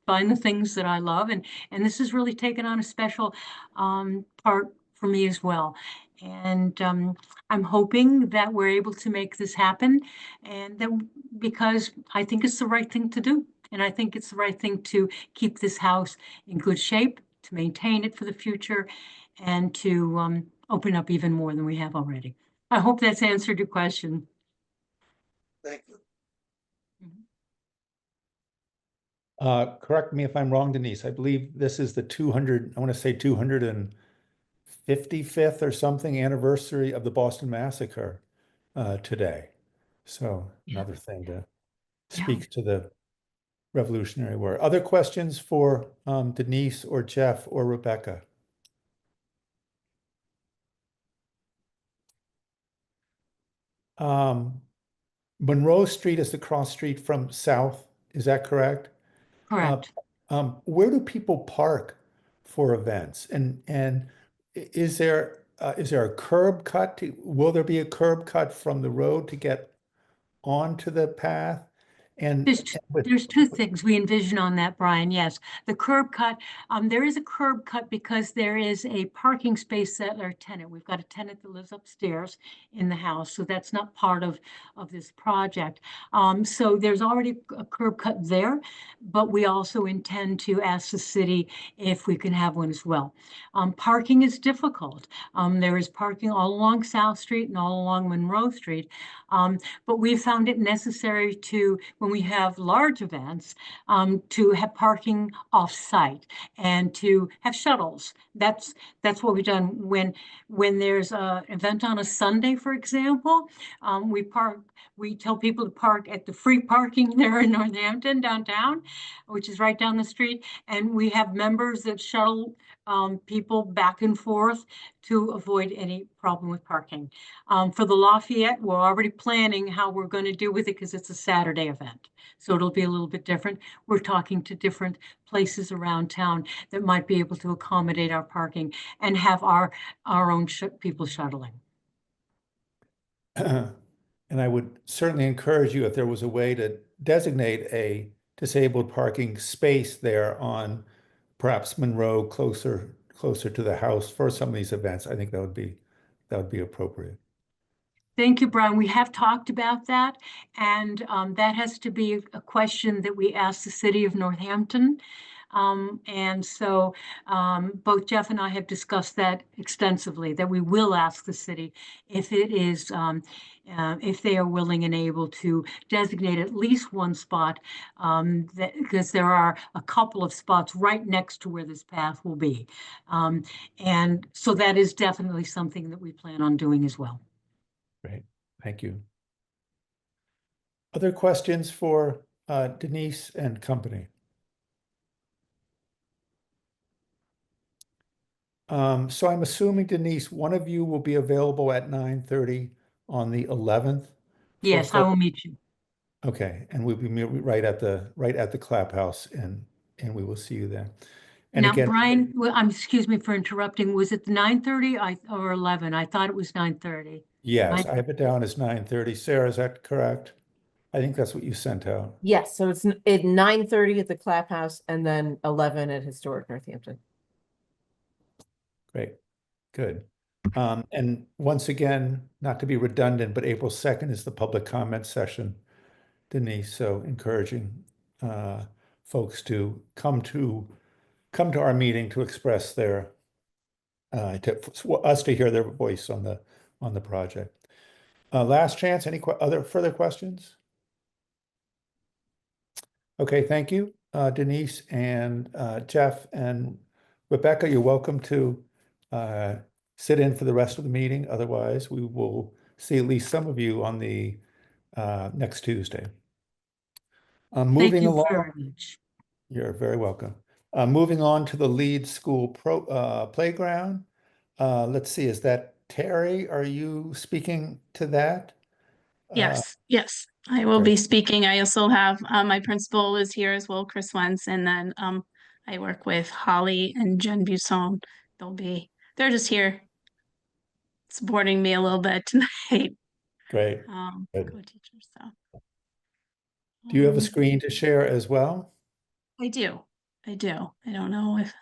find the things that I love. And this has really taken on a special part for me as well. And I'm hoping that we're able to make this happen, and that because I think it's the right thing to do. And I think it's the right thing to keep this house in good shape, to maintain it for the future, and to open up even more than we have already. I hope that's answered your question. Thank you. Correct me if I'm wrong, Denise. I believe this is the 200, I want to say 255th or something anniversary of the Boston Massacre today. So another thing to speak to the Revolutionary War. Other questions for Denise or Jeff or Rebecca? Monroe Street is the cross street from south, is that correct? Correct. Where do people park for events? And is there a curb cut? Will there be a curb cut from the road to get onto the path? And There's two things we envision on that, Brian. Yes, the curb cut. There is a curb cut because there is a parking space that our tenant. We've got a tenant that lives upstairs in the house, so that's not part of this project. So there's already a curb cut there, but we also intend to ask the city if we can have one as well. Parking is difficult. There is parking all along South Street and all along Monroe Street, but we found it necessary to, when we have large events, to have parking off-site and to have shuttles. That's what we've done when there's an event on a Sunday, for example. We tell people to park at the free parking there in Northampton downtown, which is right down the street, and we have members that shuttle people back and forth to avoid any problem with parking. For the Lafayette, we're already planning how we're going to deal with it because it's a Saturday event. So it'll be a little bit different. We're talking to different places around town that might be able to accommodate our parking and have our own people shuttling. And I would certainly encourage you, if there was a way to designate a disabled parking space there on perhaps Monroe, closer to the house for some of these events, I think that would be appropriate. Thank you, Brian. We have talked about that, and that has to be a question that we ask the city of Northampton. And so both Jeff and I have discussed that extensively, that we will ask the city if it is, if they are willing and able to designate at least one spot, because there are a couple of spots right next to where this path will be. And so that is definitely something that we plan on doing as well. Great, thank you. Other questions for Denise and company? So I'm assuming, Denise, one of you will be available at 9:30 on the 11th? Yes, I will meet you. Okay, and we'll be right at the Clap House, and we will see you there. And Now, again, Brian, well, excuse me for interrupting. Was it 9:30 or 11? I thought it was 9:30. yes, I have it down as 9:30. Sarah, is that correct? I think that's what you sent out. Yes, so it's at 9:30 at the Clap House and then 11 at Historic Northampton. Great, good. And once again, not to be redundant, but April 2nd is the public comment session, Denise, so encouraging folks to come to our meeting to express their for us to hear their voice on the project. Last chance, any other further questions? Okay, thank you, Denise and Jeff and Rebecca. You're welcome to sit in for the rest of the meeting. Otherwise, we will see at least some of you on the next Tuesday. Thank Moving you along, very much. you're very welcome. Moving on to the Leeds School playground. Let's see, is that Terry? Are you speaking to that? Yes, yes, I will great. be speaking. I also have my principal is here as well, Chris Wentz, and then I work with Holly and Jen Busson. They're just here supporting me a little bit tonight. Great. Good. Co-teachers. So Do you have a screen to share as well? I do. I don't know if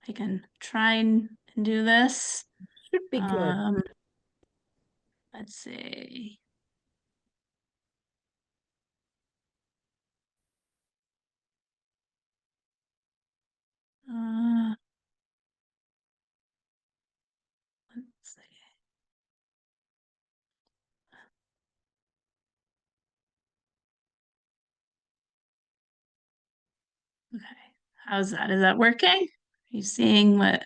I can try and do this. Should be good. Let's see. Let's see. Okay, how's that? Is that working? Are you seeing what?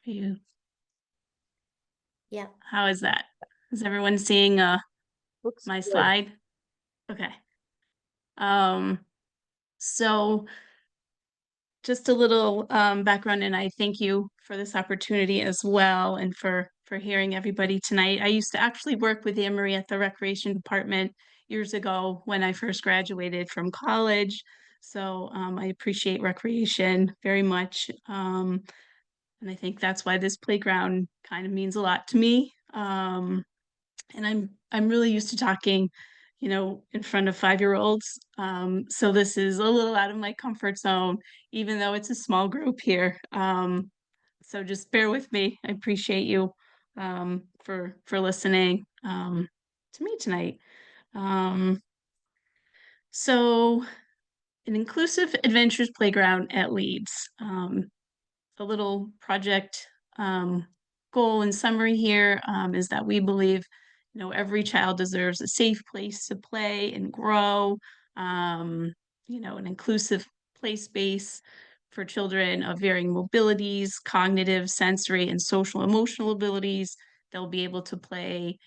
Are you? Yeah. How is that? Is everyone seeing Looks my good. slide? Okay. So just a little background, and I thank you for this opportunity as well, and for hearing everybody tonight. I used to actually work with Anne Marie at the Recreation Department years ago when I first graduated from college. So I appreciate recreation very much. And I think that's why this playground kind of means a lot to me. And I'm really used to talking, in front of 5-year-olds. So this is a little out of my comfort zone, even though it's a small group here. So just bear with me. I appreciate you for listening to me tonight. So an inclusive adventures playground at Leeds. A little project goal and summary here is that we believe, every child deserves a safe place to play and grow, an inclusive play space for children of varying mobilities, cognitive, sensory, and social emotional abilities. They'll be able to play,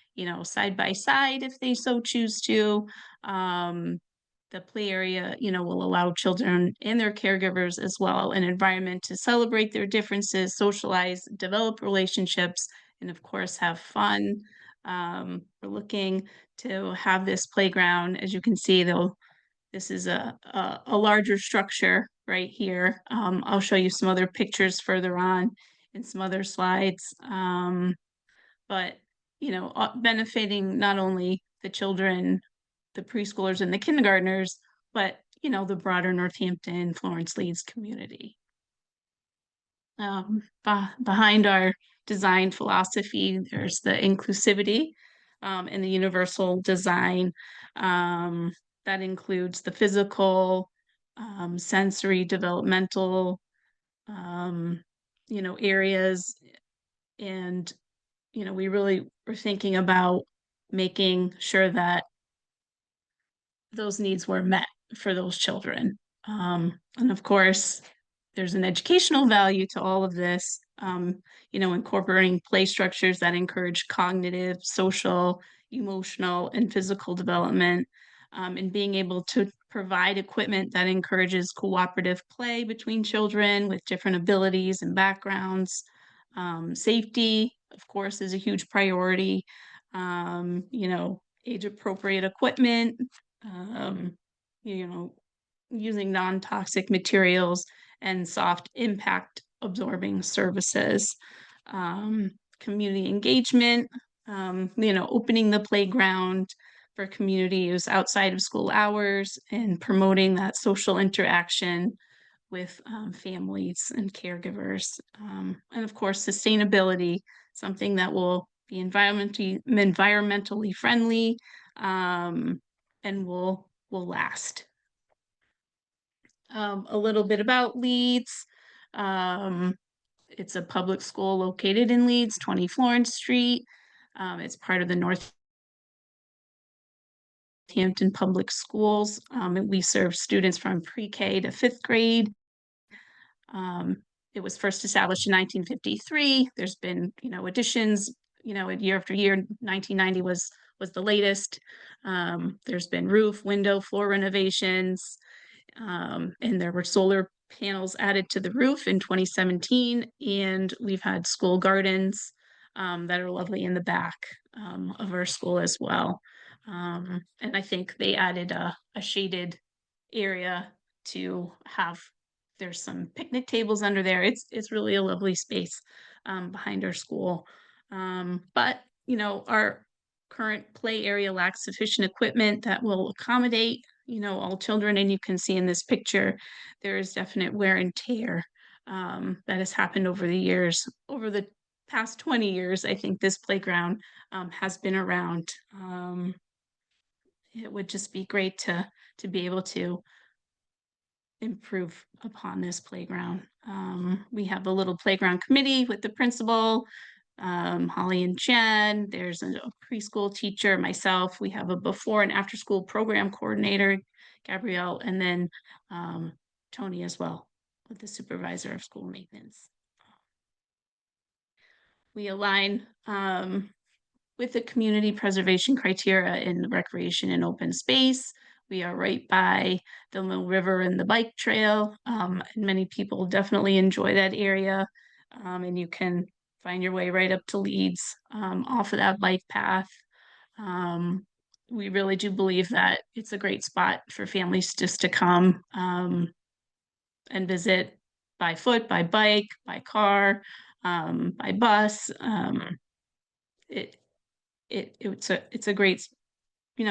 side by side if they so choose to. The play area, will allow children and their caregivers as well an environment to celebrate their differences, socialize, develop relationships, and of course have fun. We're looking to have this playground, as you can see, though, this is a larger structure right here. I'll show you some other pictures further on in some other slides. But, benefiting not only the children, the preschoolers and the kindergartners, but, the broader Northampton, Florence Leeds community. Behind our design philosophy, there's the inclusivity and the universal design that includes the physical, sensory developmental, areas. And, we really were thinking about making sure that those needs were met for those children. And of course, there's an educational value to all of this, incorporating play structures that encourage cognitive, social, emotional, and physical development, and being able to provide equipment that encourages cooperative play between children with different abilities and backgrounds. Safety, of course, is a huge priority. Age appropriate equipment, um, you know, using non-toxic materials and soft impact absorbing services. Community engagement, opening the playground for community use outside of school hours and promoting that social interaction with families and caregivers. And of course, sustainability, something that will be environmentally friendly, and will last. A little bit about Leeds. It's a public school located in Leeds, 20 Florence Street. It's part of the Northampton Public Schools. And we serve students from pre-K to 5th grade. It was first established in 1953. There's been, additions, year after year. 1990 was the latest. There's been roof, window, floor renovations. And there were solar panels added to the roof in 2017, and we've had school gardens that are lovely in the back of our school as well. And I think they added a shaded area to have, there's some picnic tables under there. It's really a lovely space behind our school. But our current play area lacks sufficient equipment that will accommodate all children. And you can see in this picture, there is definite wear and tear that has happened over the years. Over the past 20 years, I think this playground has been around. It would just be great to be able to improve upon this playground. We have a little playground committee with the principal, Holly and Jen. There's a preschool teacher, myself. We have a before and after school program coordinator, Gabrielle, and then Tony as well, with the supervisor of school maintenance. We align with the community preservation criteria in recreation and open space. We are right by the Mill River and the bike trail. And many people definitely enjoy that area. And you can find your way right up to Leeds off of that bike path. We really do believe that it's a great spot for families just to come and visit by foot, by bike, by car, by bus. It's a great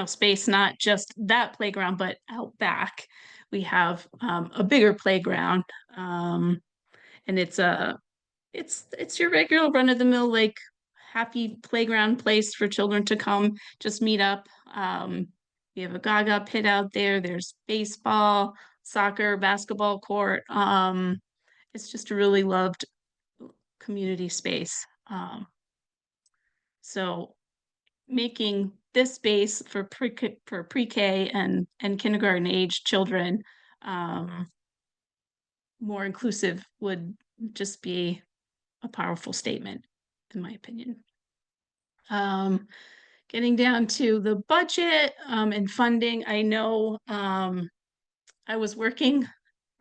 space, not just that playground, but out back we have a bigger playground, and it's your regular run-of-the-mill, like, happy playground place for children to come just meet up. We have a gaga pit out there. There's baseball, soccer, basketball court. It's just a really loved community space. So making this space for pre-K and kindergarten age children more inclusive would just be a powerful statement, in my opinion. Getting down to the budget and funding, I know I was working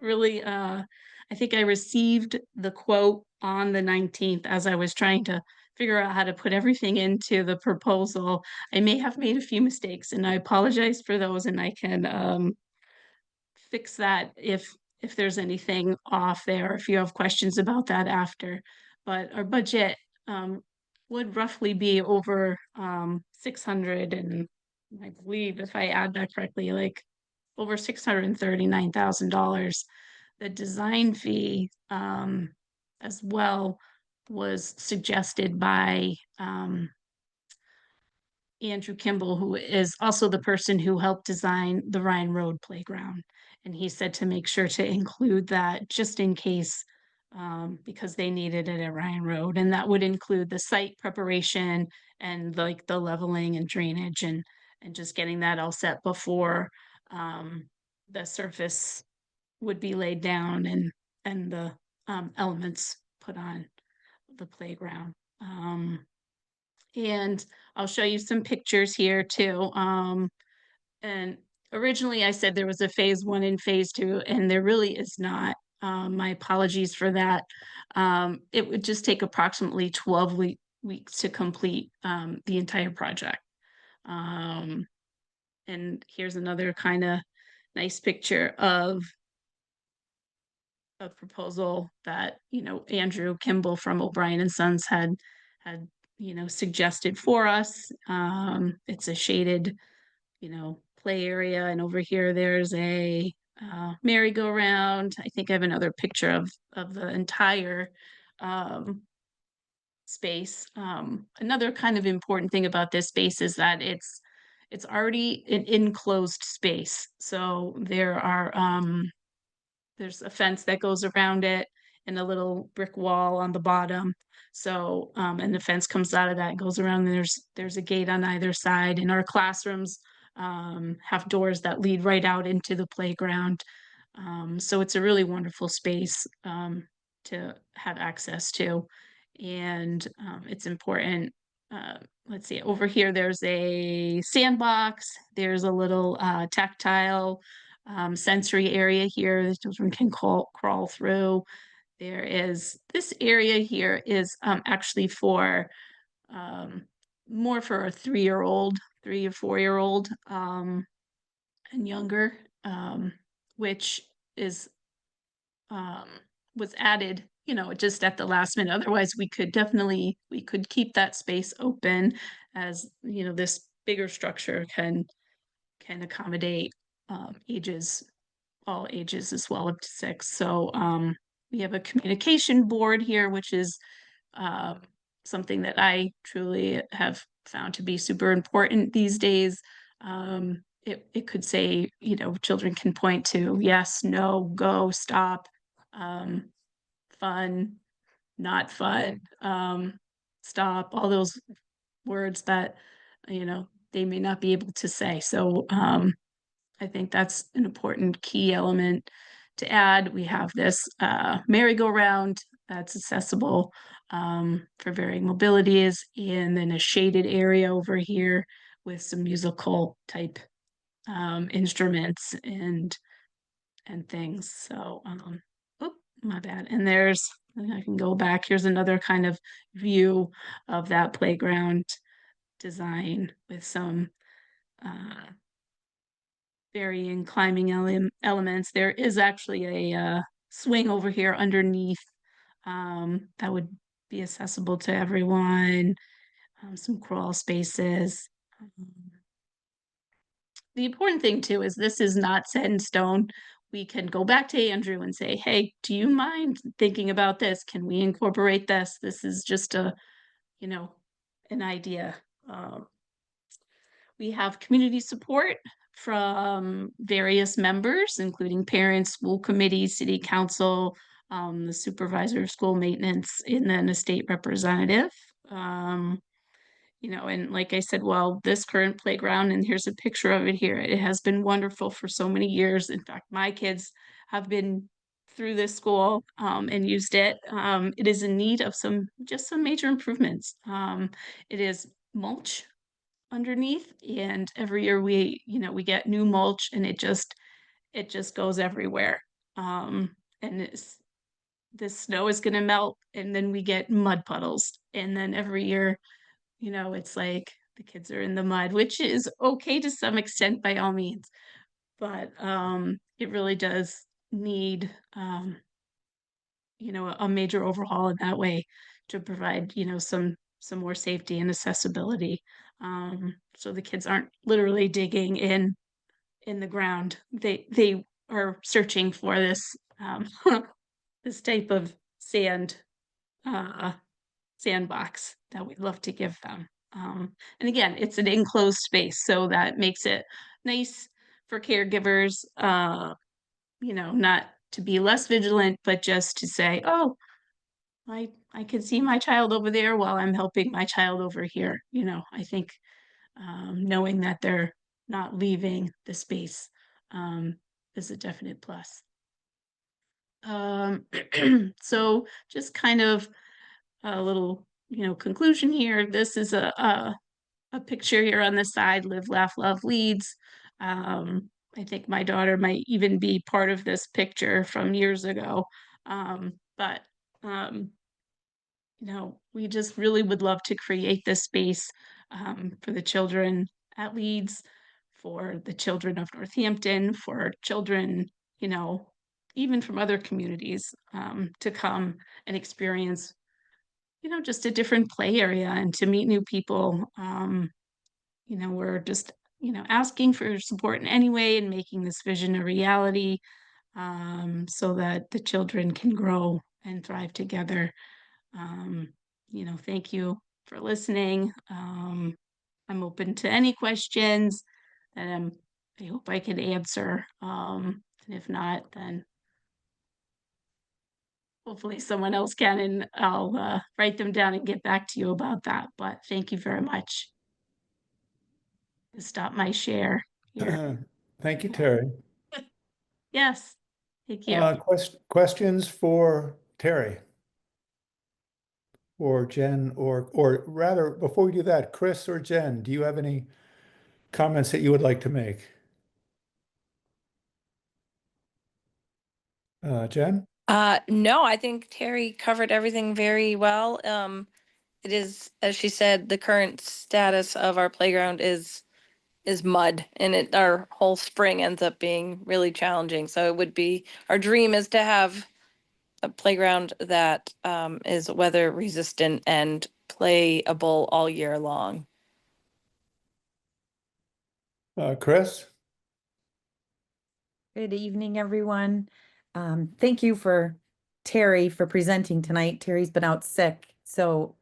really, I think I received the quote on the 19th as I was trying to figure out how to put everything into the proposal. I may have made a few mistakes, and I apologize for those, and I can fix that if there's anything off there, if you have questions about that after. But our budget would roughly be over 600, and I believe, if I add that correctly, like over $639,000. The design fee as well was suggested by Andrew Kimball, who is also the person who helped design the Ryan Road Playground. And he said to make sure to include that just in case, because they needed it at Ryan Road. And that would include the site preparation and like the leveling and drainage and just getting that all set before the surface would be laid down and the elements put on the playground. And I'll show you some pictures here too. And originally I said there was a phase 1 and phase 2, and there really is not. My apologies for that. It would just take approximately 12 weeks to complete the entire project. And here's another kind of nice picture of a proposal that, Andrew Kimball from O'Brien and Sons had, suggested for us. It's a shaded, play area. And over here, there's a merry-go-round. I think I have another picture of the entire space. Another kind of important thing about this space is that it's already an enclosed space. So there's a fence that goes around it and a little brick wall on the bottom. So, and the fence comes out of that and goes around, and there's a gate on either side. And our classrooms have doors that lead right out into the playground. So it's a really wonderful space to have access to. And it's important. Let's see, over here, there's a sandbox. There's a little tactile sensory area here that children can crawl through. There is this area here is actually for more for a 3-year-old, 3 or 4-year-old and younger, which is was added, just at the last minute. Otherwise, we could keep that space open, as this bigger structure can accommodate all ages as well, up to 6. So we have a communication board here, which is something that I truly have found to be super important these days. It could say, children can point to yes, no, go, stop, fun, not fun, stop, all those words that, they may not be able to say. So I think that's an important key element to add. We have this merry-go-round that's accessible for varying mobilities, and then a shaded area over here with some musical type instruments and things. So, oh, my bad. And I can go back. Here's another kind of view of that playground design with some varying climbing elements. There is actually a swing over here underneath that would be accessible to everyone. Some crawl spaces. The important thing too is this is not set in stone. We can go back to Andrew and say, hey, do you mind thinking about this? Can we incorporate this? This is just an idea. We have community support from various members, including parents, school committee, city council, the supervisor of school maintenance, and then a state representative. And like I said, well, this current playground, and here's a picture of it here, it has been wonderful for so many years. In fact, my kids have been through this school and used it. It is in need of some major improvements. It is mulch underneath, and every year we get new mulch, and it just goes everywhere. And the snow is going to melt, and then we get mud puddles, and then every year it's like the kids are in the mud, which is okay to some extent by all means, but it really does need a major overhaul in that way to provide some more safety and accessibility, so the kids aren't literally digging in the ground. They are searching for this this type of sandbox that we'd love to give them. And again, it's an enclosed space, so that makes it nice for caregivers not to be less vigilant, but just to say, oh, I can see my child over there while I'm helping my child over here. I think knowing that they're not leaving the space is a definite plus. So just kind of a little, conclusion here. This is a picture here on the side, Live, Laugh, Love Leads. I think my daughter might even be part of this picture from years ago. But we just really would love to create this space for the children at Leeds, for the children of Northampton, for children, even from other communities to come and experience, just a different play area and to meet new people. We're just, asking for your support in any way and making this vision a reality so that the children can grow and thrive together. Thank you for listening. I'm open to any questions that I hope I can answer. And if not, then hopefully someone else can, and I'll write them down and get back to you about that. But thank you very much. Stop my share here. Thank you, Terry. Yes, thank you. Questions for Terry? Or Jen, or rather, before we do that, Chris or Jen, do you have any comments that you would like to make? Jen? No, I think Terry covered everything very well. It is, as she said, the current status of our playground is mud, and our whole spring ends up being really challenging. So it would be, our dream is to have a playground that is weather resistant and playable all year long. Chris? Good evening, everyone. Thank you for Terry for presenting tonight. Terry's been out sick, so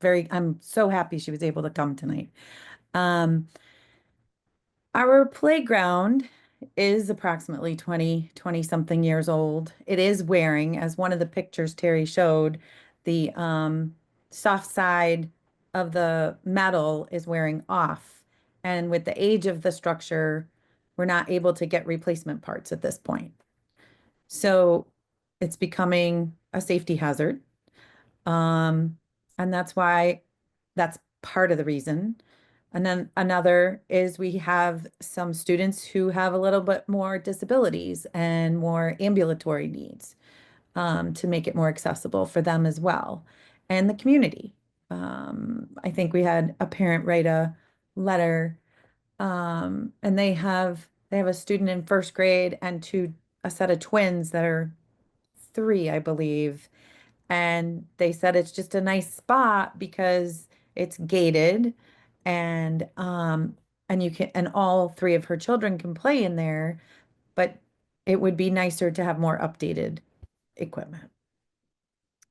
I'm so happy she was able to come tonight. Our playground is approximately 20 something years old. It is wearing, as one of the pictures Terry showed, the soft side of the metal is wearing off. And with the age of the structure, we're not able to get replacement parts at this point. So it's becoming a safety hazard. And that's part of the reason. And then another is we have some students who have a little bit more disabilities and more ambulatory needs to make it more accessible for them as well. And the community. I think we had a parent write a letter and they have a student in first grade and a set of twins that are 3, I believe. And they said it's just a nice spot because it's gated and all 3 of her children can play in there, but it would be nicer to have more updated equipment.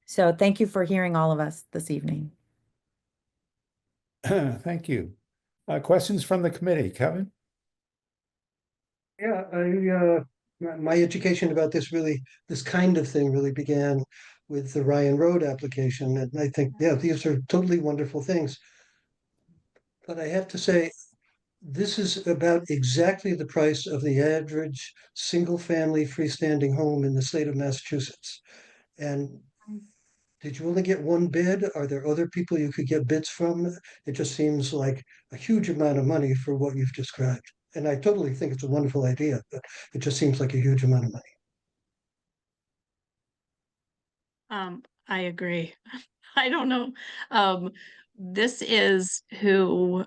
So thank you for hearing all of us this evening. Thank you. Questions from the committee, Kevin? Yeah, my education about this kind of thing really began with the Ryan Road application. And I think, yeah, these are totally wonderful things. But I have to say, this is about exactly the price of the average single-family freestanding home in the state of Massachusetts. And did you only get one bid? Are there other people you could get bids from? It just seems like a huge amount of money for what you've described. And I totally think it's a wonderful idea, but it just seems like a huge amount of money. I agree. I don't know. This is who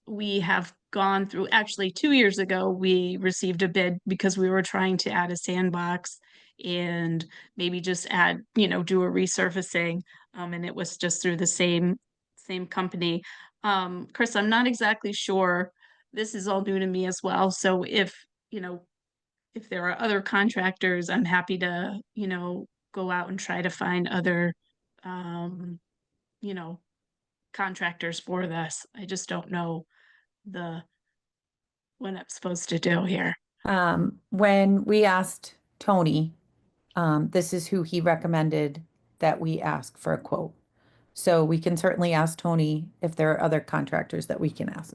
we have gone through. Actually, 2 years ago, we received a bid because we were trying to add a sandbox and maybe just add, do a resurfacing. And it was just through the same company. Chris, I'm not exactly sure. This is all new to me as well. So if there are other contractors, I'm happy to, go out and try to find other, contractors for this. I just don't know what I'm supposed to do here. When we asked Tony, this is who he recommended that we ask for a quote. So we can certainly ask Tony if there are other contractors that we can ask.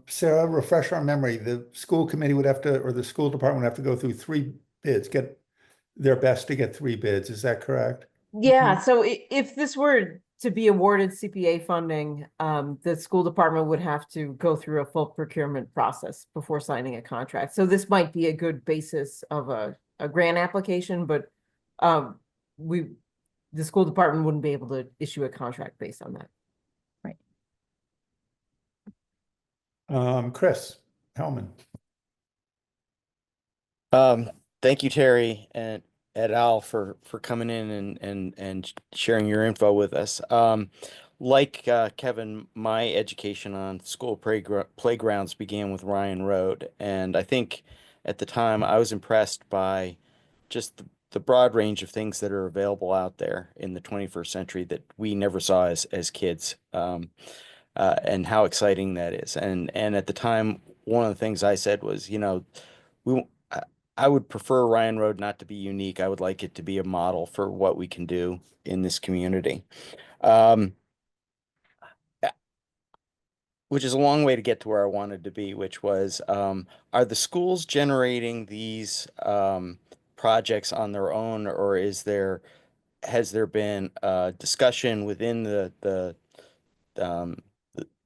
Sarah, refresh our memory. The school committee would have to, or the school department would have to go through 3 bids, get their best to get 3 bids. Is that correct? Yeah, so if this were to be awarded CPA funding, the school department would have to go through a full procurement process before signing a contract. So this might be a good basis of a grant application, but the school department wouldn't be able to issue a contract based on that. Chris Hellman. Thank you, Terry and et al. for coming in and sharing your info with us. Like Kevin, my education on school playgrounds began with Ryan Road, and I think at the time I was impressed by just the broad range of things that are available out there in the 21st century that we never saw as kids. And how exciting that is. And at the time, one of the things I said was, you know, I would prefer Ryan Road not to be unique. I would like it to be a model for what we can do in this community. Which is a long way to get to where I wanted to be, which was, are the schools generating these projects on their own, or has there been a discussion within um,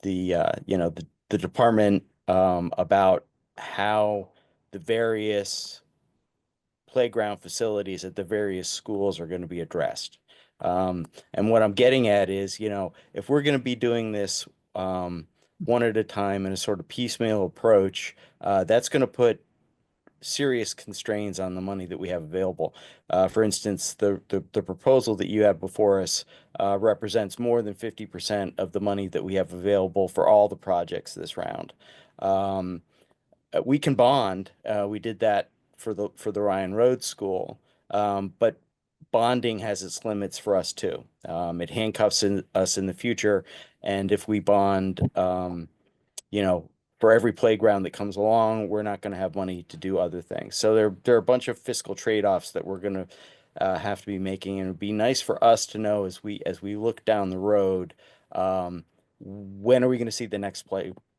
you know, the department about how the various playground facilities at the various schools are going to be addressed. And what I'm getting at is, you know, if we're going to be doing this one at a time in a sort of piecemeal approach, that's going to put serious constraints on the money that we have available. For instance, the proposal that you have before us represents more than 50% of the money that we have available for all the projects this round. We can bond. We did that for the Ryan Road School, but bonding has its limits for us too. It handcuffs us in the future, and if we bond, you know, for every playground that comes along, we're not going to have money to do other things. So there are a bunch of fiscal trade-offs that we're going to have to be making, and it'd be nice for us to know as we look down the road, when are we going to see the next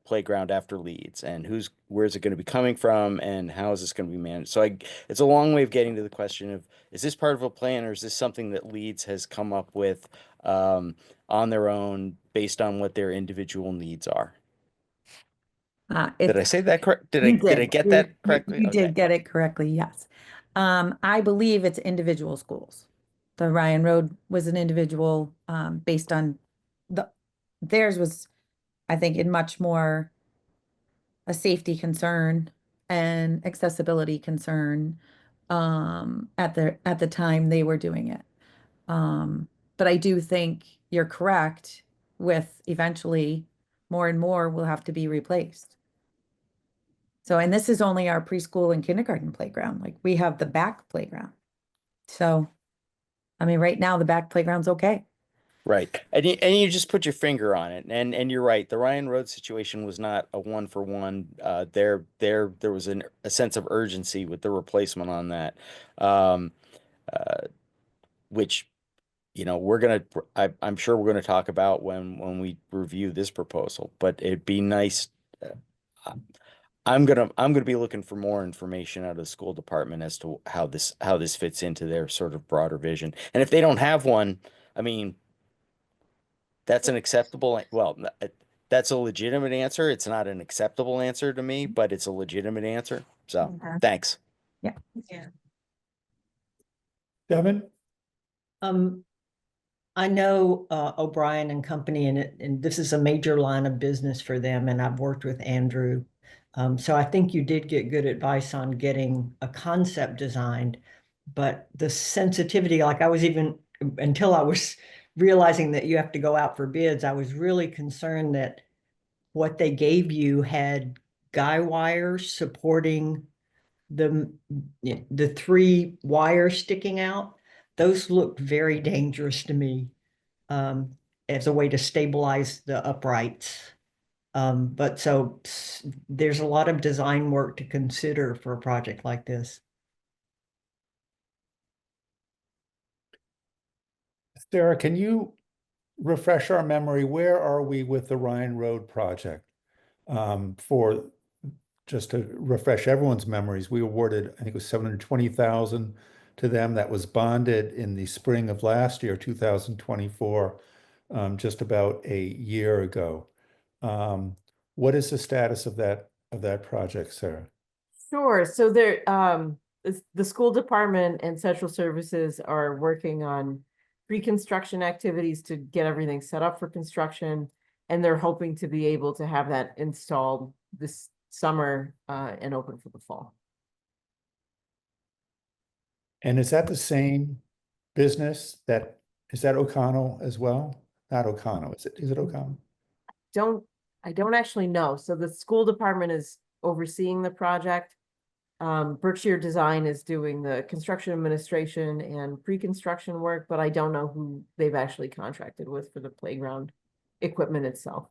playground after Leeds, and where's it going to be coming from, and how is this going to be managed? So it's a long way of getting to the question of, is this part of a plan, or is this something that Leeds has come up with on their own based on what their individual needs are? Did I say that correct? Did I get that correctly? You Okay. did get it correctly, yes. I believe it's individual schools. The Ryan Road was an individual, based on theirs was, I think, in much more a safety concern and accessibility concern, at the time they were doing it. But I do think you're correct with eventually more and more will have to be replaced. So, and this is only our preschool and kindergarten playground. Like, we have the back playground. So, I mean, right now the back playground's okay. Right. And you just put your finger on it. And you're right. The Ryan Road situation was not a one for one. There was a sense of urgency with the replacement on that. Which, you know, I'm sure we're gonna talk about when we review this proposal, but it'd be nice. uh, I'm gonna be looking for more information out of the school department as to how this fits into their sort of broader vision. And if they don't have one, I mean, that's an acceptable, well, that's a legitimate answer. It's not an acceptable answer to me, but it's a legitimate answer. So, thanks. Yeah. Devin? I know O'Brien and Company, and this is a major line of business for them, and I've worked with Andrew. So I think you did get good advice on getting a concept designed, but the sensitivity, like I was even, until I was realizing that you have to go out for bids, I was really concerned that what they gave you had guy wires supporting the 3 wires sticking out. Those looked very dangerous to me, as a way to stabilize the uprights. But so there's a lot of design work to consider for a project like this. Sarah, can you refresh our memory? Where are we with the Ryan Road project? For just to refresh everyone's memories, we awarded, I think it was 720,000 to them. That was bonded in the spring of last year, 2024, just about a year ago. What is the status of that project, Sarah? Sure. So there, the school department and central services are working on pre-construction activities to get everything set up for construction. And they're hoping to be able to have that installed this summer, and open for the fall. And is that the same business is that O'Connell as well? Not O'Connell, is it O'Connell? I don't actually know. So the school department is overseeing the project. Berkshire Design is doing the construction administration and pre-construction work, but I don't know who they've actually contracted with for the playground equipment itself.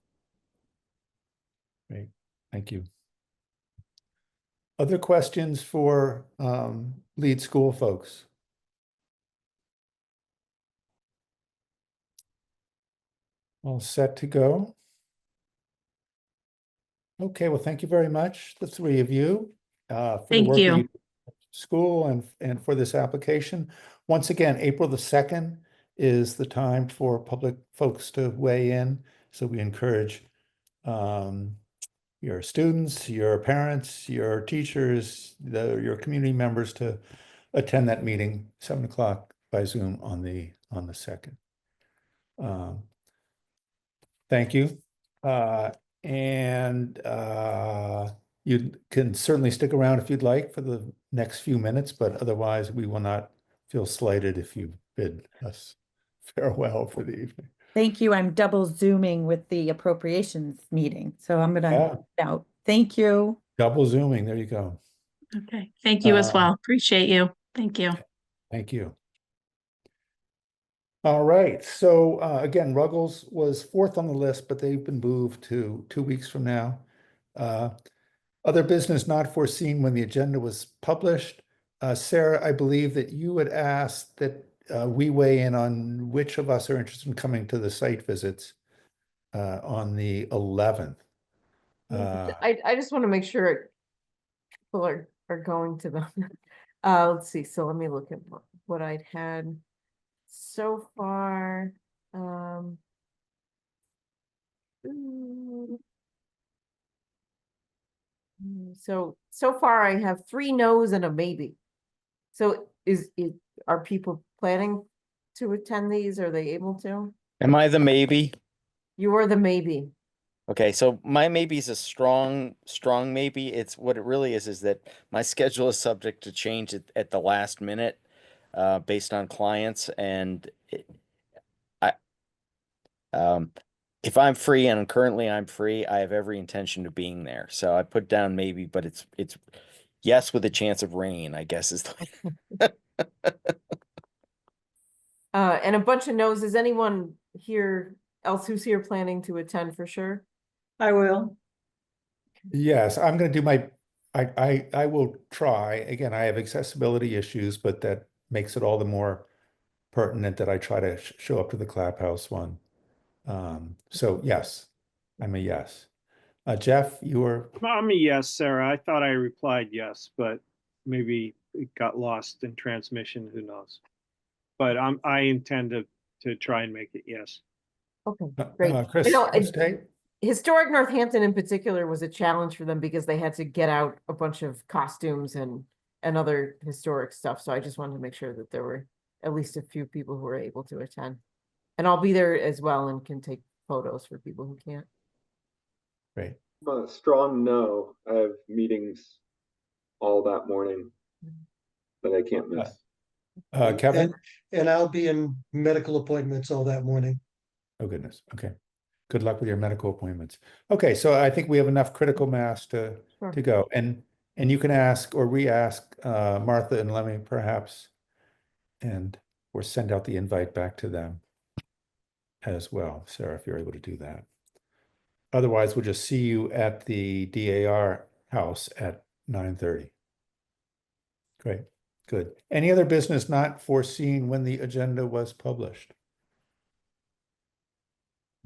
Great, thank you. Other questions for lead school folks? All set to go? Okay, well, thank you very much, the three of you, for the Thank work that you. you did at school and for this application. Once again, April the 2nd is the time for public folks to weigh in. So we encourage your students, your parents, your teachers, your community members to attend that meeting, 7 o'clock by Zoom on the 2nd. Thank you. And you can certainly stick around if you'd like for the next few minutes, but otherwise we will not feel slighted if you bid us farewell for the evening. Thank you. I'm double zooming with the appropriations meeting, so I'm gonna Yeah. head out. Thank you. Double zooming, there you go. Okay. Thank you as Uh, well. Appreciate you. Thank you. Thank you. All right, so again, Ruggles was 4th on the list, but they've been moved to 2 weeks from now. Other business not foreseen when the agenda was published. Sarah, I believe that you had asked that we weigh in on which of us are interested in coming to the site visits on the 11th. I just want to make sure people are going to them. Let's see. So let me look at what I'd had so far. So far I have 3 no's and a maybe. So are people planning to attend these? Are they able to? Am I the maybe? You are the maybe. Okay, so my maybe is a strong maybe. It's what it really is that my schedule is subject to change at the last minute, based on clients, and if I'm free, and currently I'm free, I have every intention of being there. So I put down maybe, but it's yes with a chance of rain, I guess is the And a bunch of no's. Is anyone here else who's here planning to attend for sure? I will. Yes, I'm going to do I will try. Again, I have accessibility issues, but that makes it all the more pertinent that I try to show up to the Clap House one. So yes, I'm a yes. Jeff, you were, I'm a yes, Sarah. I thought I replied yes, but maybe it got lost in transmission, who knows? But I intend to try and make it yes. Okay, great. Chris, Chris Tate? Historic Northampton in particular was a challenge for them because they had to get out a bunch of costumes and other historic stuff. So I just wanted to make sure that there were at least a few people who were able to attend. And I'll be there as well and can take photos for people who can't. Great. I'm a strong no. I have meetings all that morning that I can't miss. Kevin? And I'll be in medical appointments all that morning. Oh, goodness. Okay. Good luck with your medical appointments. Okay, so I think we have enough critical mass to go. And you can ask or re-ask Martha and Lemmy perhaps, or send out the invite back to them as well, Sarah, if you're able to do that. Otherwise, we'll just see you at the DAR house at 9:30. Great, good. Any other business not foreseen when the agenda was published?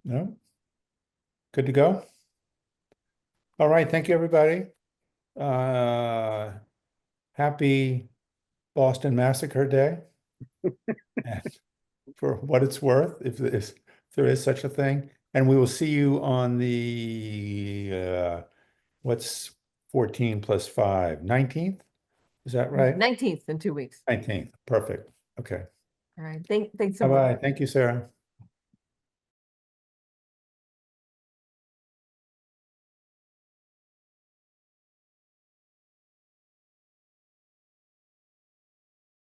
No? Good to go? All right, thank you, everybody. Happy Boston Massacre Day. And for what it's worth, if there is such a thing. And we will see you on the, what's 14 plus 5, 19th? Is that right? 19th in 2 weeks. 19th, perfect. Okay. All right, thanks so much. Bye-bye. Thank you, Sarah.